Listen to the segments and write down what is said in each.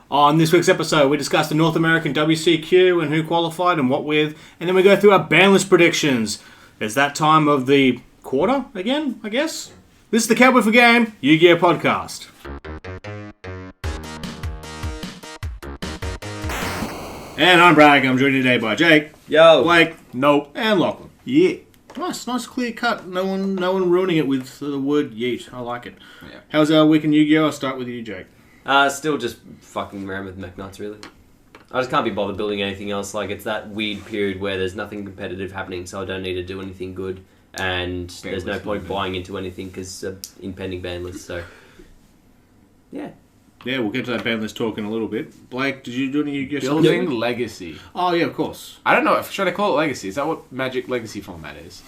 On this week's episode, we discuss the North American WCQ and who qualified and what with, and then we go through our BANLIST predictions. It's that time of the quarter again, I guess. This is the Cowboy4Game Yu-Gi-Oh! Podcast. And I'm Bragg. I'm joined today by Jake, Yo, Blake, Nope. and Lachlan. Yeah. Nice clear cut. No one ruining it with the word yeet. I like it. Yeah. How's our week in Yu-Gi-Oh? I'll start with you, Jake. still just fucking around with McNuts, really. I just can't be bothered building anything else. Like, it's that weird period where there's nothing competitive happening, so I don't need to do anything good, and there's no point buying into anything because impending ban list. So, yeah. Yeah, we'll get to that BANLIST talk in a little bit. Blake, did you do any Yu-Gi-Oh? Building Legacy. Oh, yeah, of course. I don't know. Should I call it Legacy? Is that what Magic Legacy format is?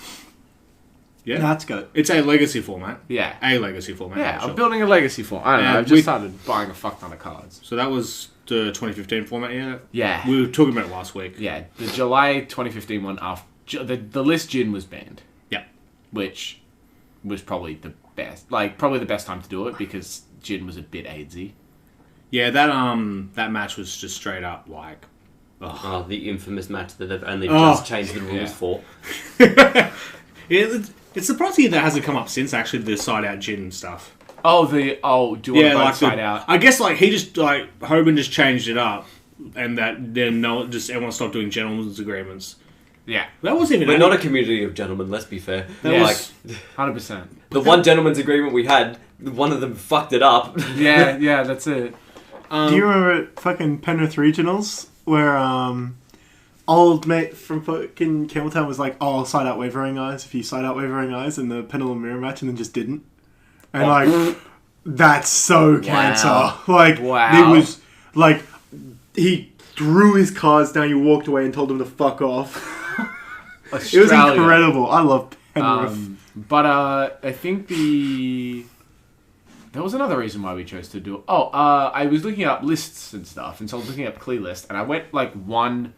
Yeah. No, that's good. It's a legacy format. Yeah. A legacy format. Yeah, sure. I'm building a Legacy format. I don't know. I've just started buying a fuck ton of cards. So that was the 2015 format, yeah? Yeah. We were talking about it last week. Yeah, the July 2015 one, after the list Jin was banned. Yeah. Which was probably the best. Like, probably the best time to do it because Jin was a bit AIDSy. Yeah, that match was just straight up like... Oh, the infamous match that they've only just changed the rules for. It's surprising that hasn't come up since, actually, the side-out Jin stuff. Oh, do you want to both side out? I guess, like, he just, like, Hoban just changed it up, and that then everyone stopped doing gentlemen's agreements. Yeah. That wasn't even... We're not a community of gentlemen, let's be fair. That was... 100%. The one gentleman's agreement we had, one of them fucked it up. Yeah, that's it. Do you remember fucking Penrith Regionals where old mate from fucking Campbelltown was like, "Oh, I'll side out Wavering Eyes if you side out Wavering Eyes" in the Pendulum Mirror match, and then just didn't. And like, that's so cancer. Like, wow. It was like he threw his cards down. You walked away and told him to fuck off. It was incredible. I love Penrith. But I think there was another reason why we chose to do it. I was looking up lists and stuff, and so I was looking up clear list, and I went like one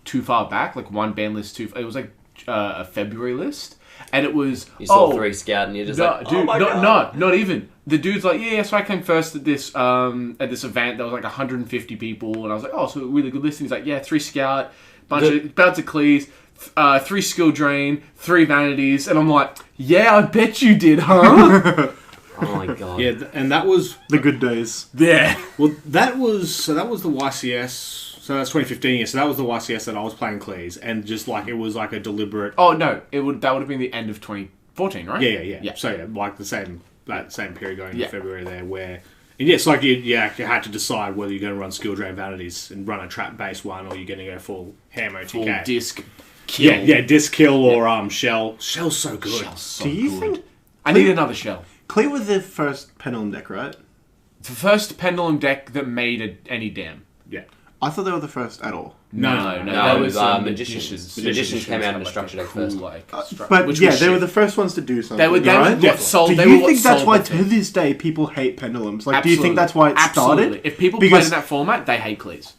too far back, like one ban list too. It was like a February list, and it was You saw 3 scout, and you're just like, dude, oh my god. not even. The dude's like, yeah, so I came first at this event. There was like 150 people, and I was like, oh, so a really good list. And he's like, yeah, 3 scout, bunch of clears. 3 skill drain, 3 vanities, and I'm like, yeah, I bet you did, huh? Oh my god. Yeah, and that was... The good days. Yeah. Well, that was the YCS... So that's 2015, yeah. So that was the YCS that I was playing Clears, and just like, it was like a deliberate... Oh, no, that would have been the end of 2014, right? Yeah. So yeah, like that same period going into February there, where... And yeah, it's like you had to decide whether you're going to run skill drain vanities and run a trap-based one, or you're going to go full ham OTK. Full disc kill. Yeah, disc kill or shell. Shell's so good. Shell's so Do you good. think I need another shell. Clear was the first Pendulum deck, right? It's the first pendulum deck that made any dam. Yeah. I thought they were the first at all. No, that was Magicians. Magicians came out in a structure deck first. But yeah, they were the first ones to do something. They were right? what sold. Do They you were think what that's sold why the to thing. this day people hate pendulums? Like, Absolutely. do you think that's why it Absolutely. started? If people Because- played in that format, they hate clears.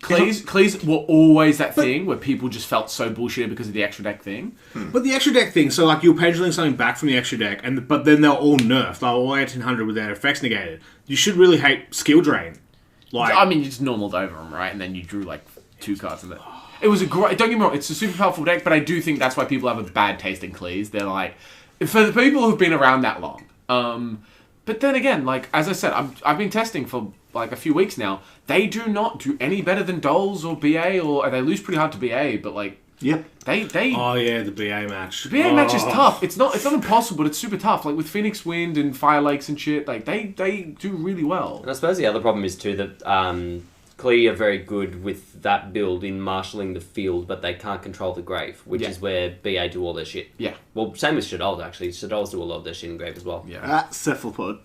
Clears were always that thing where people just felt so bullshitted because of the extra deck thing. But the extra deck thing, so like you're pendulum something back from the extra deck, but then they're all nerfed. They're all 1800 with their effects negated. You should really hate skill drain. Like, I mean, you just normaled over them, right? And then you drew like 2 cards of it. It was a great... Don't get me wrong, it's a super powerful deck, but I do think that's why people have a bad taste in clears. They're like... For the people who've been around that long. But then again, like, as I said, I've been testing for like a few weeks now. They do not do any better than Doles or BA, or they lose pretty hard to BA, but like... Yep. They oh yeah, the BA match. The BA match is tough. It's not impossible, but it's super tough. Like with Phoenix Wind and Fire Lakes and shit, like they do really well. And I suppose the other problem is too that Klee are very good with that build in marshalling the field, but they can't control the grave, which is where BA do all their shit. Yeah. Well, same with Shadows actually. Shadows do a lot of their shit in grave as well. Yeah. Cephalopod.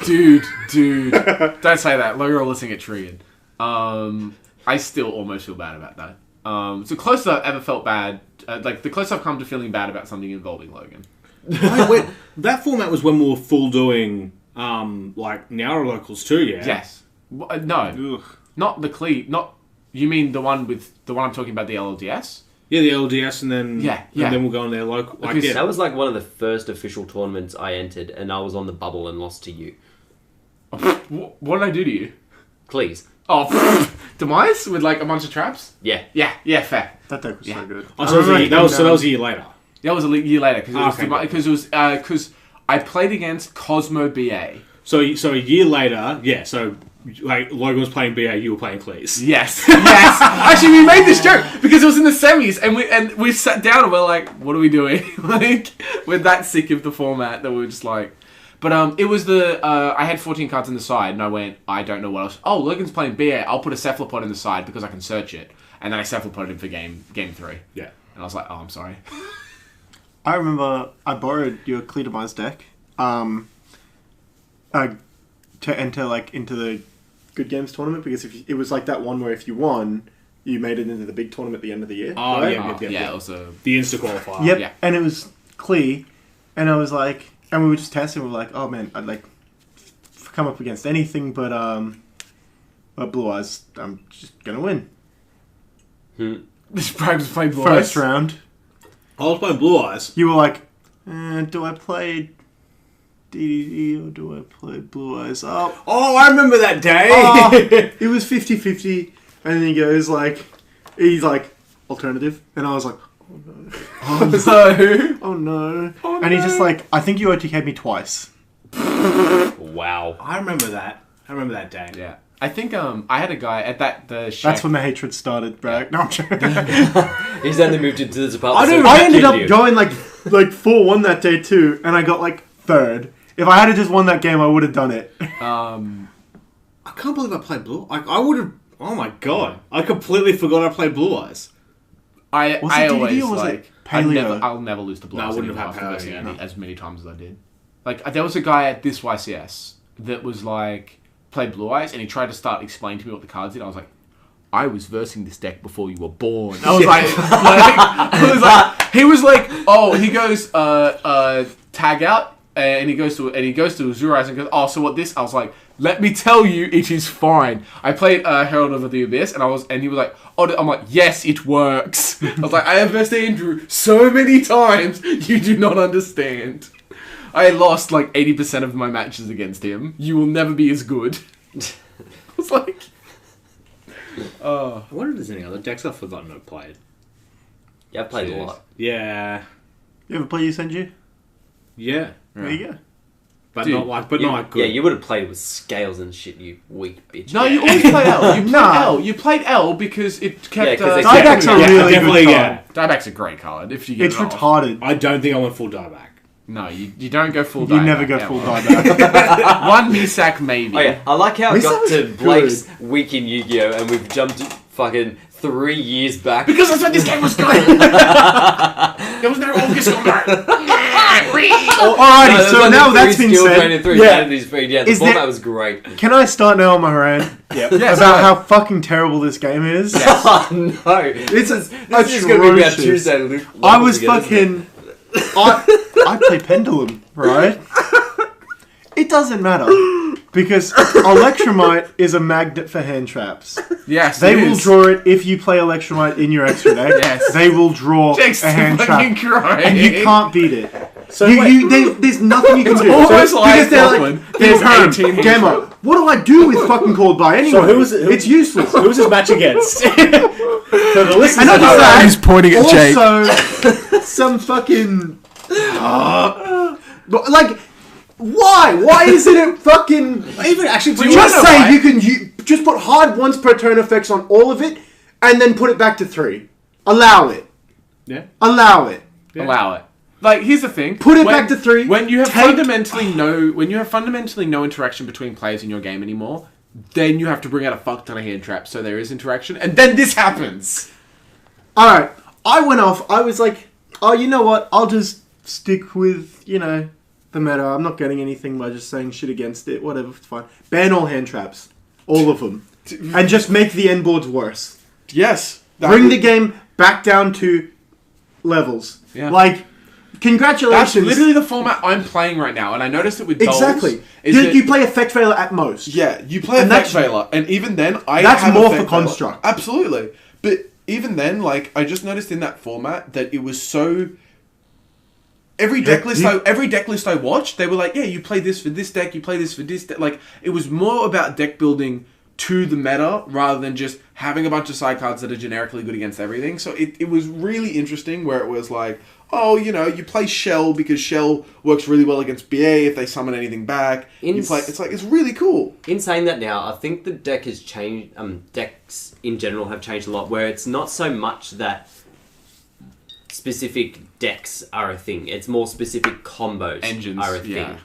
Dude, don't say that. You're all listening at Trian. I still almost feel bad about that. It's the closest I've ever felt bad. Like the closest I've come to feeling bad about something involving Logan. Wait, that format was when we were full doing like Naira locals too, yeah. Yes. No, Ugh. not the Clee. Not you mean the one I'm talking about, the LLDS? Yeah, the LDS, and then Yeah. and then we'll go on their local. Like, Because yeah. That was like one of the first official tournaments I entered, and I was on the bubble and lost to you. What did I do to you? Cleese. Oh, Demise with like a bunch of traps. Yeah. Yeah, fair. That deck was so good. Oh, so that was a year later. That was a year later because Okay. because I played against Cosmo BA. So a year later, yeah. So like Logan was playing BA, you were playing Cleese. Yes. Actually, we made this joke because it was in the semis, and we sat down and we're like, "What are we doing?" Like, we're that sick of the format that we were just like. But it was I had 14 cards on the side, and I went, I don't know what else. Oh, Logan's playing BA. I'll put a Cephalopod in the side because I can search it, and then I Cephalopoded him for game 3. Yeah. And I was like, oh, I'm sorry. I remember I borrowed your Cleodemise deck to enter like into the Good Games tournament because it was like that one where if you won, you made it into the big tournament at the end of the year. Oh, right? yeah. It was a... The Insta qualifier. Yep. Yeah. And it was Clee, and I was like, and we were just testing. We were like, oh man, I'd like come up against anything but Blue Eyes. I'm just gonna win. This Bragg was playing Blue First Eyes. round, I was playing Blue Eyes. you were like, do I play DDD or do I play Blue Eyes? Oh, Oh, I remember that day. it was 50-50, and then he goes like, he's like alternative, and I was like, So... oh no, Oh, and he's no. just like, I think you OTK'd me twice. Wow. I remember that. I remember that day. Yeah. I think I had a guy at the shack. That's when the hatred started, Bragg. No, I'm joking. He's only moved into this apartment. I ended up going like 4-1 that day too, and I got like third. If I had just won that game, I would have done it. I can't believe I played Blue. I would have. Oh my god! I completely forgot I played Blue Eyes. I Was it always DDD or was like it Paleo? I'll never lose to Blue No, I Eyes wouldn't anymore have after had versing Paleo, yeah. as many times as I did. Like there was a guy at this YCS that was like played Blue Eyes, and he tried to start explaining to me what the cards did. I was like, I was versing this deck before you were born. I was he was like, oh, he goes tag out, and he goes to Azure Eyes and goes, oh, so what this? I was like, let me tell you, it is fine. I played Herald of the Abyss, and he was like, oh, I'm like, yes, it works. I was like, I have versed Andrew so many times, you do not understand. I lost like 80% of my matches against him. You will never be as good. I was like, I wonder if there's any other decks I've forgotten I've played. Yeah, I've played a Jeez. lot. Yeah. You ever play Senju? Yeah. There you go. But Dude, not like good. Yeah, you would have played with scales and shit, you weak bitch. no, you always play L. You played Nah. L. You played L because it kept... Yeah, 'cause they Dieback's a Yeah, really definitely, good yeah. card. Dieback's a great card if you get It's it off. retarded. I don't think I went full dieback. No, you don't go full You dieback. never go yeah, full well. dieback. One Misak maybe. Oh yeah, I like how it Lisa got was to good. Blake's week in Yu-Gi-Oh! And we've jumped fucking 3 years back. Because that's when this game was going. There was no August combat. Alrighty, there's so only now three that's been skill said. training, three Yeah. strategies, the Is format there- was great. Can I start now on my rant Yes, about go how fucking terrible this game is? Oh no! This is going to be about atrocious. Tuesday. Luke I was together, isn't it? fucking... I play Pendulum, right? It doesn't matter. Because Electromite is a magnet for hand traps. Yes, They it will is. draw it if you play Electromite in your extra deck. Yes. They will draw Jake's a hand fucking trap. crying. And you can't beat it. So There's nothing you can It's do. almost like because they're Bachman. like, there's Herm, 18 Herm. demo. What do I do with fucking called by anyway? So who was it- who- It's useless. Who was his match against? For the listeners, And not that just that, He's pointing at Jake. also, some fucking... but, like, why? Why isn't it fucking... even actually, do you Just wanna know say why? you can just put hard once per turn effects on all of it, and then put it back to 3. Allow it. Yeah. Allow it. Allow it. Like, here's the thing. Put it back to 3. When you have Take- fundamentally no interaction between players in your game anymore, then you have to bring out a fuck ton of hand traps so there is interaction, and then this happens. Alright, I went off. I was like, oh, you know what? I'll just stick with, the meta. I'm not getting anything by just saying shit against it. Whatever, it's fine. Ban all hand traps. All of them. And just make the end boards worse. Yes. Bring the game back down to levels. Yeah. Like, congratulations. That's literally the format I'm playing right now, and I noticed it with Dolls. Exactly. Is You, that- you play Effect Failure at most. Yeah, you play And Effect that's- Veiler, and even then, I That's have more Effect for Construct. Veiler. Absolutely. But even then, like, I just noticed in that format that it was so... Every deck list I watched, they were like, yeah, you play this for this deck, you play this for this deck. Like, it was more about deck building to the meta rather than just having a bunch of side cards that are generically good against everything. So it was really interesting where it was like, oh, you know, you play Shell because Shell works really well against BA if they summon anything back. It's really cool. In saying that now, I think the deck has changed. Decks in general have changed a lot, where it's not so much that specific decks are a thing. It's more specific combos are a thing.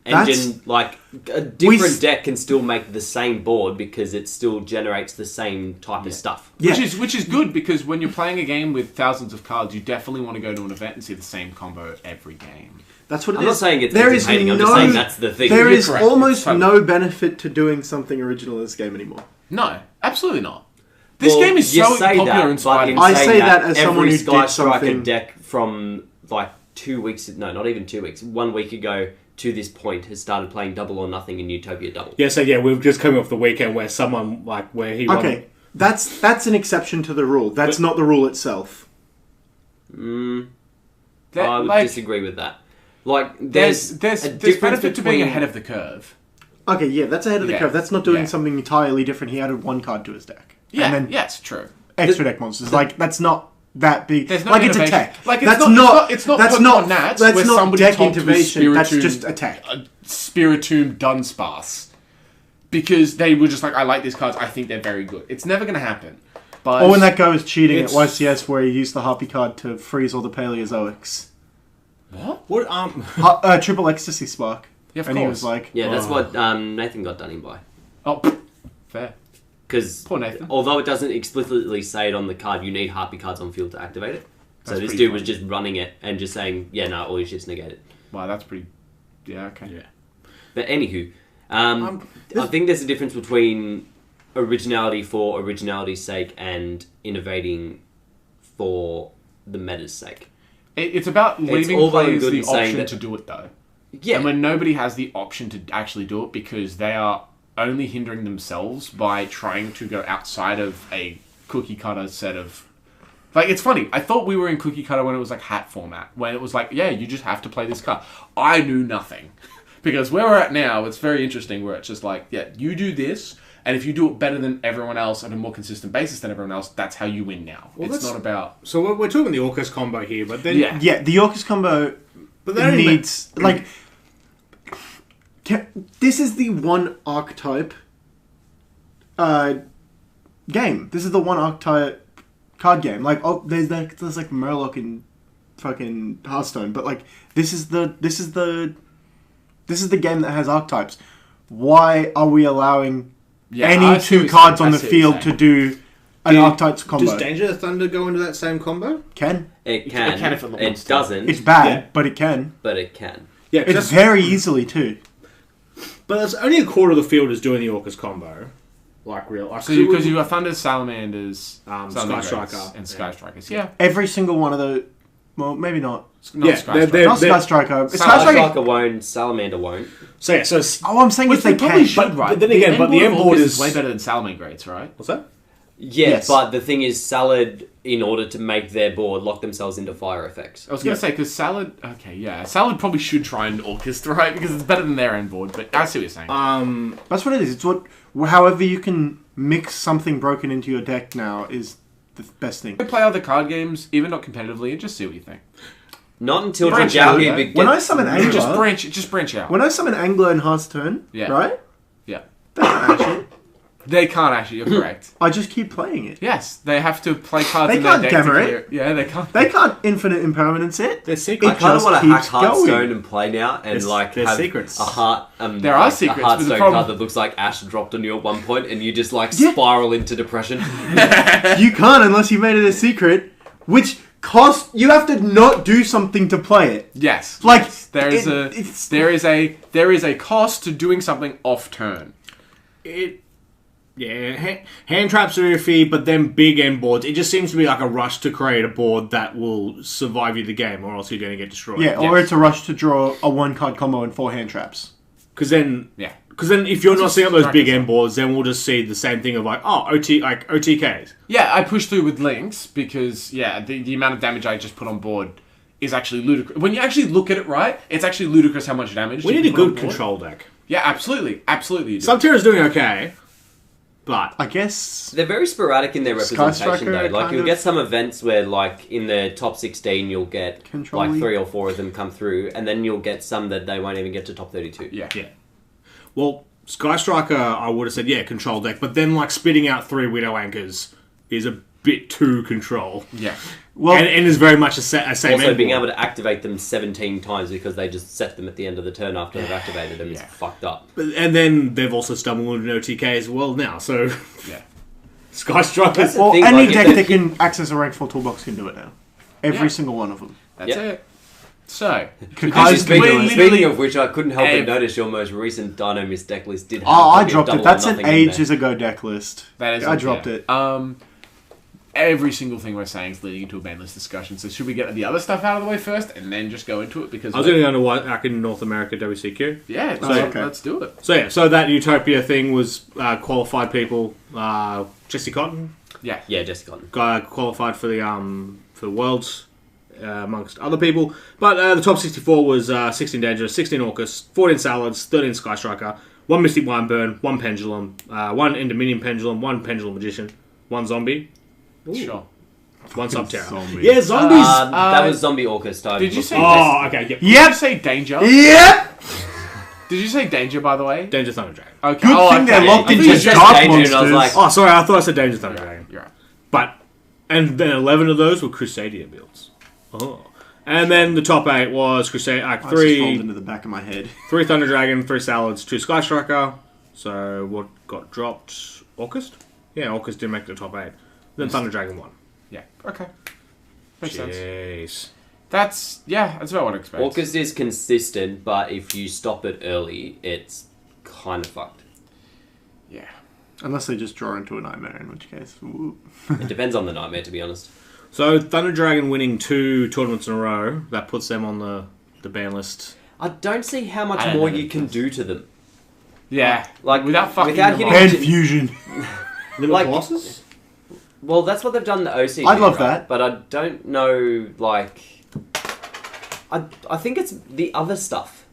Engine, like, a different deck can still make the same board because it still generates the same type of stuff. Yeah. Which is good, because when you're playing a game with thousands of cards, you definitely want to go to an event and see the same combo every game. That's what it is. I'm not saying it's entertaining, I'm just saying that's the thing. There is almost no benefit to doing something original in this game anymore. No, absolutely not. This game is so popular and inspired. I say that as someone who did something. Deck from, like, 2 weeks... No, not even 2 weeks. 1 week ago... to this point has started playing Double or Nothing in Utopia Double. Yeah, so we've just come off the weekend where someone, like, where he won. Okay, that's an exception to the rule. That's not the rule itself. I would disagree with that. Like, there's benefit to being ahead of the curve. Okay, yeah, that's ahead of the curve. That's not doing something entirely different. He added one card to his deck. Yeah, and then yes, true. Extra deck monsters. Like, that's not that big. There's no like, innovation. it's a tech. Like, it's not that's not Nats, that's where not somebody deck talked to innovation. That's just a tech. Spiritomb Dunsparce. Because they were just like, I like these cards, I think they're very good. It's never going to happen. But or when that guy was cheating at YCS where he used the Harpy card to freeze all the Paleozoics. What? Triple Ecstasy Spark. Yeah, of and course. he was like... Yeah, that's what Nathan got done in by. Oh, fair. Because poor Nathan. Although it doesn't explicitly say it on the card, you need Harpy cards on field to activate it. So That's this dude was just running it and just saying, yeah, no, all your shit's negated. Wow, that's pretty... Yeah, okay. Yeah. But anywho, I think there's a difference between originality for originality's sake and innovating for the meta's sake. It's about leaving all well and players good the in saying option that- to do it, though. Yeah. And when nobody has the option to actually do it because they are only hindering themselves by trying to go outside of a cookie cutter set of... Like, it's funny. I thought we were in cookie cutter when it was like hat format. When it was like, yeah, you just have to play this card. I knew nothing. Because where we're at now, it's very interesting where it's just like, yeah, you do this, and if you do it better than everyone else on a more consistent basis than everyone else, that's how you win now. Well, it's not about... So we're talking the Orcus combo here, but then... Yeah. the Orcus combo needs... this is the one archetype game. This is the one archetype card game. Like, there's like Murloc in fucking Hearthstone, but like this is the game that has archetypes. Why are we allowing any two cards on the field to do an archetypes combo? Does Danger of Thunder go into that same combo? It can. It can if it wants It to. doesn't. It's bad, but it can. But it can. Yeah, It's very easily too. But it's only a quarter of the field is doing the Orcus combo. Like real. Like, So because you got Thunders, Salamanders, Sky Striker. and Sky Strikers. Yeah. Every single one of the... Well, maybe not. Not Sky Striker. Not Sky Striker. Sky Striker won't. Salamander won't. So yeah, I'm saying Which if they probably can. should, right? but then again, but the end board is way better than Salamangreats, right? What's that? Yeah, Yes. but the thing is, Salad, in order to make their board, lock themselves into fire effects. I was going to say, because Salad... Okay, yeah. Salad probably should try and orchestra, right? Because it's better than their end board, but I see what you're saying. That's what it is. It's what... However you can mix something broken into your deck now is the best thing. Play other card games, even not competitively, and just see what you think. Not until Branch out, Dragalge When I summon Angler... Just branch out. When I summon Angler in Hearthstone, right? Yeah. They can't actually. They can't actually, you're correct. I just keep playing it. Yes, they have to play cards They in their can't deck gammer to clear. Yeah, they can't. They can't infinite impermanence it. They're secret. I kind of want to hack keeps Hearthstone going. and play now and There's have secrets. a heart. There are secrets, A but the Hearthstone problem- card that looks like Ash dropped on you at one point, and you just Yeah. spiral into depression. You can't unless you made it a secret, which costs... You have to not do something to play it. Yes. Like, yes. There is a cost to doing something off turn. Hand traps are iffy, but then big end boards. It just seems to be like a rush to create a board that will survive you the game, or else you're going to get destroyed. Yeah, or it's a rush to draw a one-card combo and 4 hand traps. Because then, Yeah. if you're not just seeing up those strike big yourself. end boards, then we'll just see the same thing of like, OTKs. Yeah, I pushed through with Lynx because, the amount of damage I just put on board is actually ludicrous. When you actually look at it right, it's actually ludicrous how much damage We you need a put on good board. control deck. Yeah, absolutely. Absolutely you do. Subterra's doing okay. But I guess They're very sporadic in their representation, Sky Striker, though. Like, kind you'll of. get some events where, like, in the top 16, you'll get, Control-y. like, 3 or 4 of them come through, and then you'll get some that they won't even get to top 32. Yeah. well, Sky Striker, I would have said control deck. But then like spitting out 3 Widow Anchors is a bit too control. Yeah. well, and is very much a same. Also, end being board. able to activate them 17 times because they just set them at the end of the turn after they've activated them is fucked up. And then they've also stumbled into OTK as well now. So Yeah. Sky Strikers. well, thing, any like, deck if that can access a rank 4 toolbox can do it now. Every single one of them. That's Yep. it. So, Guys, Speaking of which, I couldn't help Ev- but notice your most recent Dino Mist deck list did have Oh, a I copy of dropped Double it. or That's an Nothing in there. ages ago deck list. that is I dropped it. Every single thing we're saying is leading into a ban list discussion. So should we get the other stuff out of the way first and then just go into it? Because I was going to go into what in North America WCQ. yeah, okay. let's do it. So that Utopia thing was qualified people. Jesse Cotton Yeah. Yeah, Jesse Cotton. qualified for the Worlds amongst other people. But the top 64 was 16 Dangerous, 16 Orcus, 14 Salads, 13 Sky Striker, 1 Mystic Wineburn, 1 Pendulum, 1 Endominion Pendulum, 1 Pendulum Magician, 1 Zombie, Sure. 1 Subterra. Zombie. Yeah, zombies. That was Zombie Orcus. Did you say? Oh, okay. Yep. Did you say danger? Yep. Did you say danger? By the way. Danger Thunder Dragon. Okay. Good thing they're locked I think into it's just dark Danger, monsters. and I was like, Oh, sorry. I thought I said Danger Thunder Dragon. You're right. But and then 11 of those were Crusadia builds. Oh. And then the top 8 was Crusade I just rolled 3 into the back of my head. 3 Thunder Dragon, 3 Salads, 2 Sky Striker. So what got dropped? Orcus? Yeah, Orcus didn't make the top 8. Then Thunder Dragon won. Yeah. Okay. Makes sense. Jeez. That's about what I expect. Orcus is consistent, but if you stop it early, it's kind of fucked. Yeah. Unless they just draw into a nightmare, in which case. Ooh. It depends on the nightmare, to be honest. So Thunder Dragon winning 2 tournaments in a row, that puts them on the ban list. I don't see how I much don't more know you that can does. do to them. Yeah. Like, without fucking without them hitting up. Hand Gen- fusion. Limit Like- Colossus? Well, that's what they've done in the OC. I'd love right? that. But I don't know, like... I think it's the other stuff.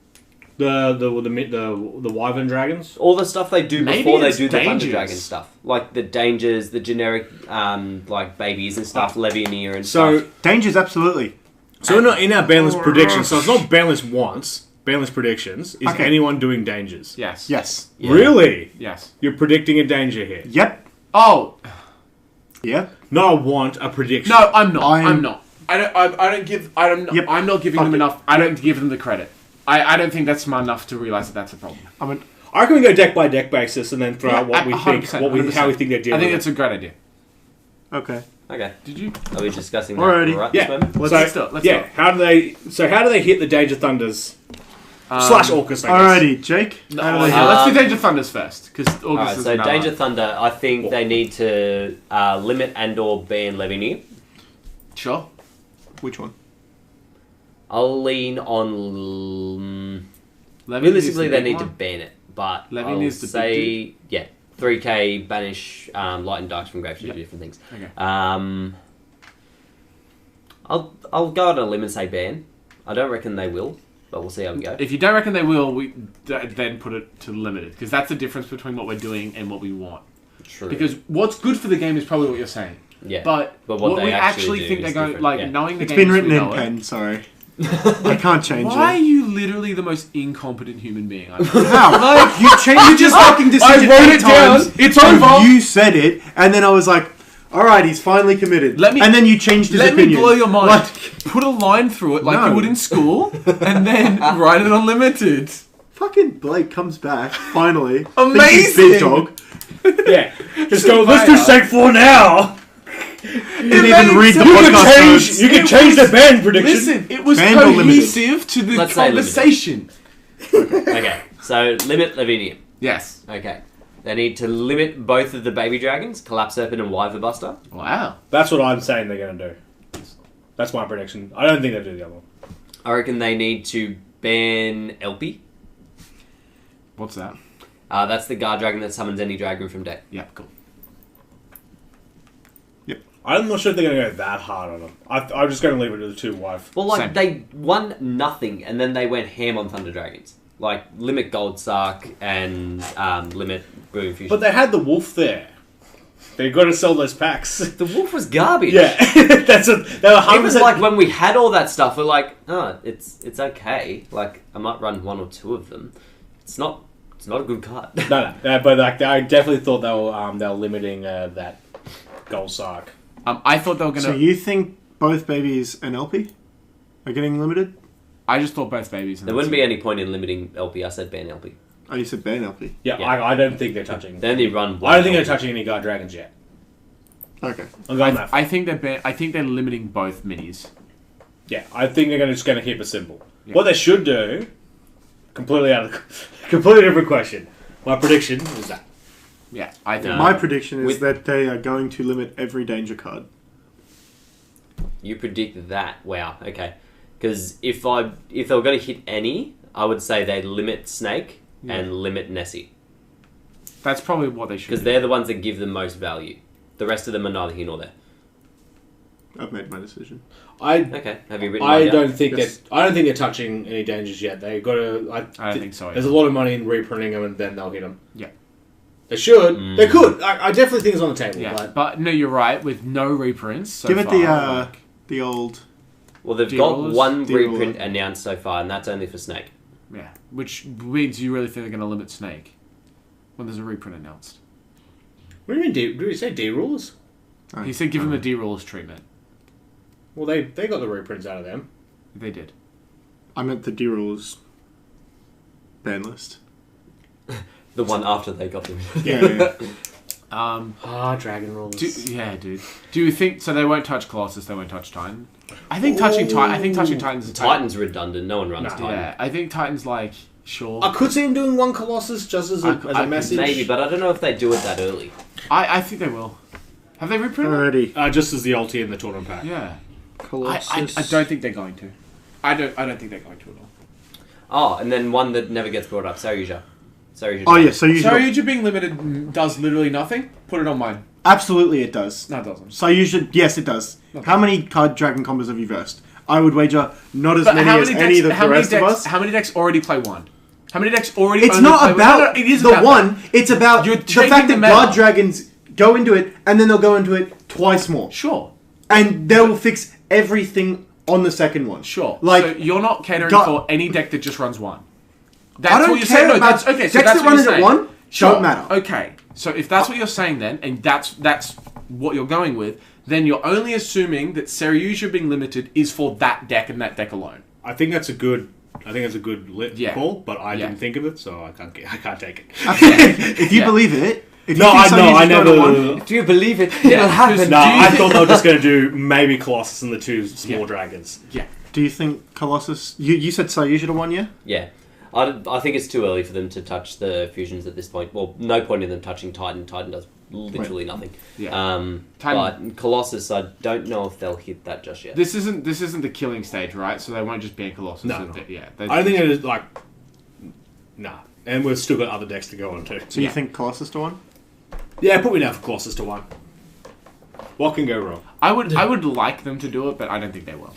The Wyvern Dragons? All the stuff they do Maybe before they it's do the Thunder dangers. Dragon stuff. Like the dangers, the generic, like, babies and stuff, Levianeer and So stuff. Dangers, absolutely. So in our ban list predictions, so it's not ban list once, ban list predictions, is Okay. anyone doing dangers? Yes. Yes. Yeah. Really? Yes. You're predicting a danger here. Yep. Oh Yep. Not a want, a prediction. no, I'm not. I'm- I'm not. Yep. I'm not giving Fuck them it. enough. I don't give them the credit. I don't think that's smart enough to realize that that's a problem. I mean, I reckon we go deck by deck basis and then throw out what we think, 100%, how we think they're dealing I think with it's a great idea. okay. Okay. Did you? Are we discussing that Alrighty. right Yeah. this moment? Let's do it. Let's do it. How do they hit the Danger Thunders slash Orcus? I guess. Alrighty, Jake. No, How do they yeah, let's do Um, Danger Thunders first because August Alright, is so another. Danger Thunder, I think they need to limit and or ban Levianeer. Sure. Which one? I'll lean on... Levin realistically, is the they big need to one. ban it, but Levin I'll is the big say... Yeah, 3k, banish Light and Darks from Grave to do different things. Okay. I'll go on a limb and say ban. I don't reckon they will, but we'll see how we go. If you don't reckon they will, we then put it to limited because that's the difference between what we're doing and what we want. True. Because what's good for the game is probably what you're saying. yeah. But what what they we actually actually do think is they're going different, like yeah. knowing the It's game been as written we in know it. pen, sorry. I can't change Why are it. you literally the most incompetent human being I've How? Like, you changed your fucking decision I wrote 8 it down. times. It's and over. You said it, and then I was like, alright, he's finally committed. And then you changed his Let opinion. me blow your mind. Like, Put a line through it like No. you would in school, and then write it on limited. fucking Blake comes back, finally. Amazing. Thinks he's big dog. Yeah. Just go, Surveyor. let's do Seg 4 now! Didn't even read the You can podcast change, notes. you can It change was- the ban prediction. Listen, it was Banned or limited? cohesive to the Let's say limited. conversation. Okay, so limit Lavinia. Yes. Okay. They need to limit both of the baby dragons, Collapse Serpent and Wyver Buster. Wow. That's what I'm saying they're going to do. That's my prediction. I don't think they'll do the other one. I reckon they need to ban Elpie. What's that? That's the guard dragon that summons any dragon from deck. Yeah, cool. I'm not sure if they're going to go that hard on them. I'm just going to leave it to the 2 wife. Well, like, Same. they won nothing, and then they went ham on Thunder Dragons. Like, limit Gold Sark and limit Brewing Fusion. But they had the wolf there. They've got to sell those packs. The wolf was garbage. Yeah, they were 100%. It was like when we had all that stuff, we're like, oh, it's okay. Like, I might run 1 or 2 of them. It's not a good card. No, but like I definitely thought they were limiting that gold sark. I thought they were gonna. So you think both babies and LP are getting limited? I just thought both babies. There wouldn't be any point in limiting LP. I said ban LP. Oh, you said ban LP. Yeah, Yeah. I don't think they're touching. They only run. I don't think they're LP. touching any guard dragons yet. Okay. I'm going that. I think they're limiting both minis. Yeah, I think they're just going to keep it simple. Yeah. What they should do, completely different question. My prediction is that. Yeah, I think. No. My prediction is With- that they are going to limit every danger card. You predict that? Wow. Okay. Because if they were going to hit any, I would say they limit Snake and limit Nessie That's probably what they should. because they're the ones that give the most value. The rest of them are neither here nor there. I've made my decision. Okay. Have you written? I mine down? don't think Yes. I don't think they're touching any dangers yet. They got to. I don't think so. There's a lot of money in reprinting them, and then they'll hit them. Yeah. They should. They could. I definitely think it's on the table. Yeah, but no, you're right. With no reprints, so Give it far, the old. Well, they've D-rollers? got one D-roller. reprint announced so far, and that's only for Snake. yeah, which means you really think they're going to limit Snake when there's a reprint announced. What do you mean? Did you say D rules? He said give him a D-Rules treatment. Well, they got the reprints out of them. They did. I meant the D-Rules ban list. The one after they got them. Yeah. Dragon rules. Dude. Do you think so? They won't touch Colossus. They won't touch Titan. I think touching Titans. Is Titan's redundant. No one runs Nah. Titan. Yeah, I think Titan's like sure. I could see him doing one Colossus just as I a could message. Maybe, but I don't know if they do it that early. I think they will. Have they reprinted? Already. Just as the ulti in the tournament pack. Yeah. Colossus. I don't think they're going to. I don't think they're going to at Oh, all. and then one that never gets brought up, Saryuja. Oh yeah, so you. Saryuja being limited does literally nothing. Put it on mine. Absolutely, it does. No, it doesn't. So you should. Yes, it does. Okay. How many card dragon combos have you versed? I would wager not as But many as any of the rest of us. How many decks already play one? How many decks already? It's only not play about one? No, it is the about one. that. It's about You're the changing fact the that meta. guard dragons go into it and then they'll go into it twice more, Sure, and they will fix everything on the second one. sure. Like so you're not catering God- for any deck that just runs one. That's I don't what you're care saying. No, about that's okay. So decks that's that what run you're it at saying. one. Sure. Don't matter. Okay, so if that's what you're saying, then, and that's what you're going with, then you're only assuming that Saryuja being limited is for that deck and that deck alone. I think that's a good. Yeah. call, but I Yeah. didn't think of it, so I can't take it. If you Yeah. believe it, if No, you think I know. I Saryuja's going to one- never. Do you believe it? Yeah, It'll happen. because- No, Do you I think- thought they were just going to do maybe Colossus and the 2 small Yeah. dragons. Yeah. Do you think Colossus? You said Saryuja to one, yeah? Yeah. I think it's too early for them to touch the fusions at this point. Well, no point in them touching Titan. Titan does literally nothing. Yeah. But Colossus, I don't know if they'll hit that just yet. This isn't the killing stage, right? So they won't just ban Colossus. No. And yeah. I don't think it is like. Nah, and we've still got other decks to go on too. So you think Colossus to one? Yeah, put me down for Colossus to 1. What can go wrong? I would like them to do it, but I don't think they will.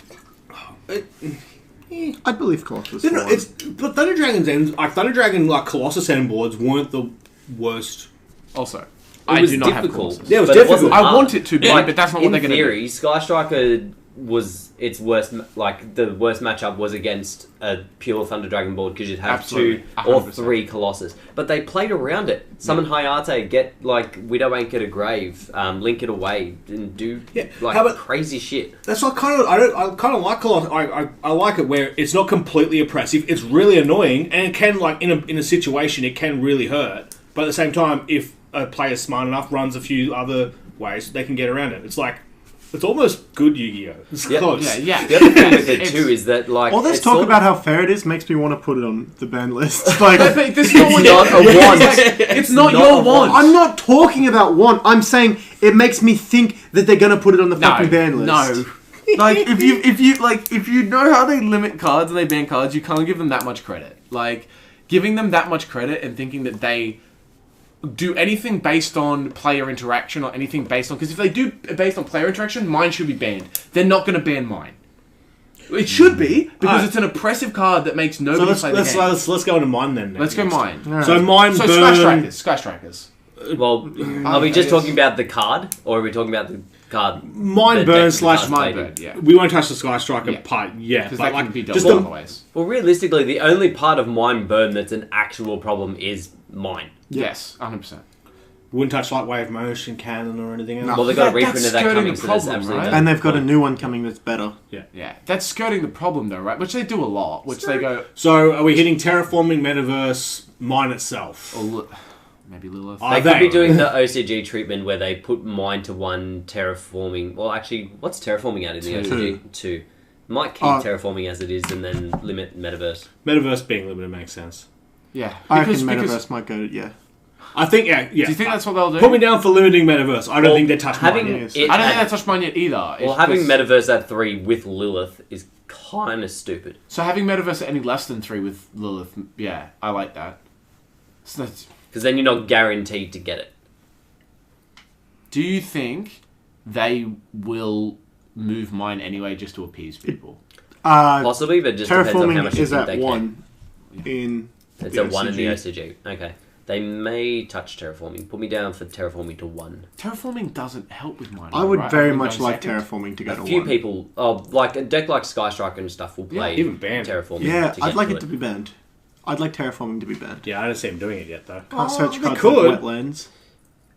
I believe Colossus. No, to no, one. it's but Thunder Dragon's end, like Thunder Dragon, like Colossus end boards weren't the worst. Also, It was do not have difficult. Colossus. Yeah, it was but difficult. wasn't I hard. want it to be, Like, but that's not what they're in going to do. theory, Sky Striker was its worst. Like the worst matchup was against a pure Thunder Dragon board because you'd have Absolutely. 2 or 100%. 3 Colossus. But they played around it. Summon Hayate, get like Widowbank at a grave, link it away, and do Yeah, like how about- crazy shit. That's what I kind of like Colossus. I like it where it's not completely oppressive. It's really annoying, and it can like in a situation it can really hurt. But at the same time, if a player's smart enough, runs a few other ways, they can get around it. It's like it's almost good Yu-Gi-Oh. It's Yeah. close. Yeah. The other thing with it It's- too is that like All this it's talk sort of- about how fair it is makes me want to put it on the ban list. Like, But this is not what not a want. It's not not your a want. I'm not talking about one. I'm saying it makes me think that they're gonna put it on the fucking ban list. No. Like if you know how they limit cards and they ban cards, you can't give them that much credit. Like giving them that much credit and thinking that they do anything based on player interaction or anything based on, because if they do based on player interaction, mine should be banned. They're not going to ban mine. It should be because Alright. it's an oppressive card that makes So nobody play the game. let's go into mine then. Let's go next. mine. Alright. So mine So burn. Sky Strikers. Well, are we just talking about the card, or are we talking about the card? Mind the burn deck slash the Mind card's burn, played in? yeah. We won't touch the Sky Striker part yet. Because But that can be done just in other ways. Well, realistically, the only part of Mind Burn that's an actual problem is mine. Yes, 100%. wouldn't touch like wave motion, cannon, or anything else. No. Well, they've got a That's reprint of that skirting coming, the so there's problem, absolutely right? no And they've got a point. new one coming that's better. Yeah, that's skirting the problem though, right? Which they do a lot. Which they go, So, are we hitting Terraforming Metaverse mine itself? maybe Lilith. I- They could be they? doing the OCG treatment where they put mine to one terraforming. Well, actually, what's terraforming out in the Two. OCG? Two. Might keep terraforming as it is and then limit metaverse. Metaverse being limited makes sense. Yeah, I reckon Metaverse might go, yeah. I think, yeah. Do you think that's what they'll do? Put me down for limiting Metaverse. I don't Well, think they touch having mine. it I don't think at- they touched mine yet either. Well, having metaverse at 3 with Lilith is kind of stupid. So having metaverse at any less than 3 with Lilith, yeah, I like that. So that's, Because then you're not guaranteed to get it. do you think they will move mine anyway just to appease people? Possibly, but just depends on how much Terraforming you is think at they 1 in It's the a 1 in the OCG. OCG. Okay. They may touch terraforming. Put me down for terraforming to 1. Terraforming doesn't help with mine. I would right? very think much going like second. Terraforming to go A to few 1. people, like a deck like Sky Striker and stuff, will play even banned. terraforming. Yeah, to get I'd like to it to be banned. I'd like Terraforming to be banned. Yeah, I don't see him doing it yet, though. Can't search they cards could. like wetlands.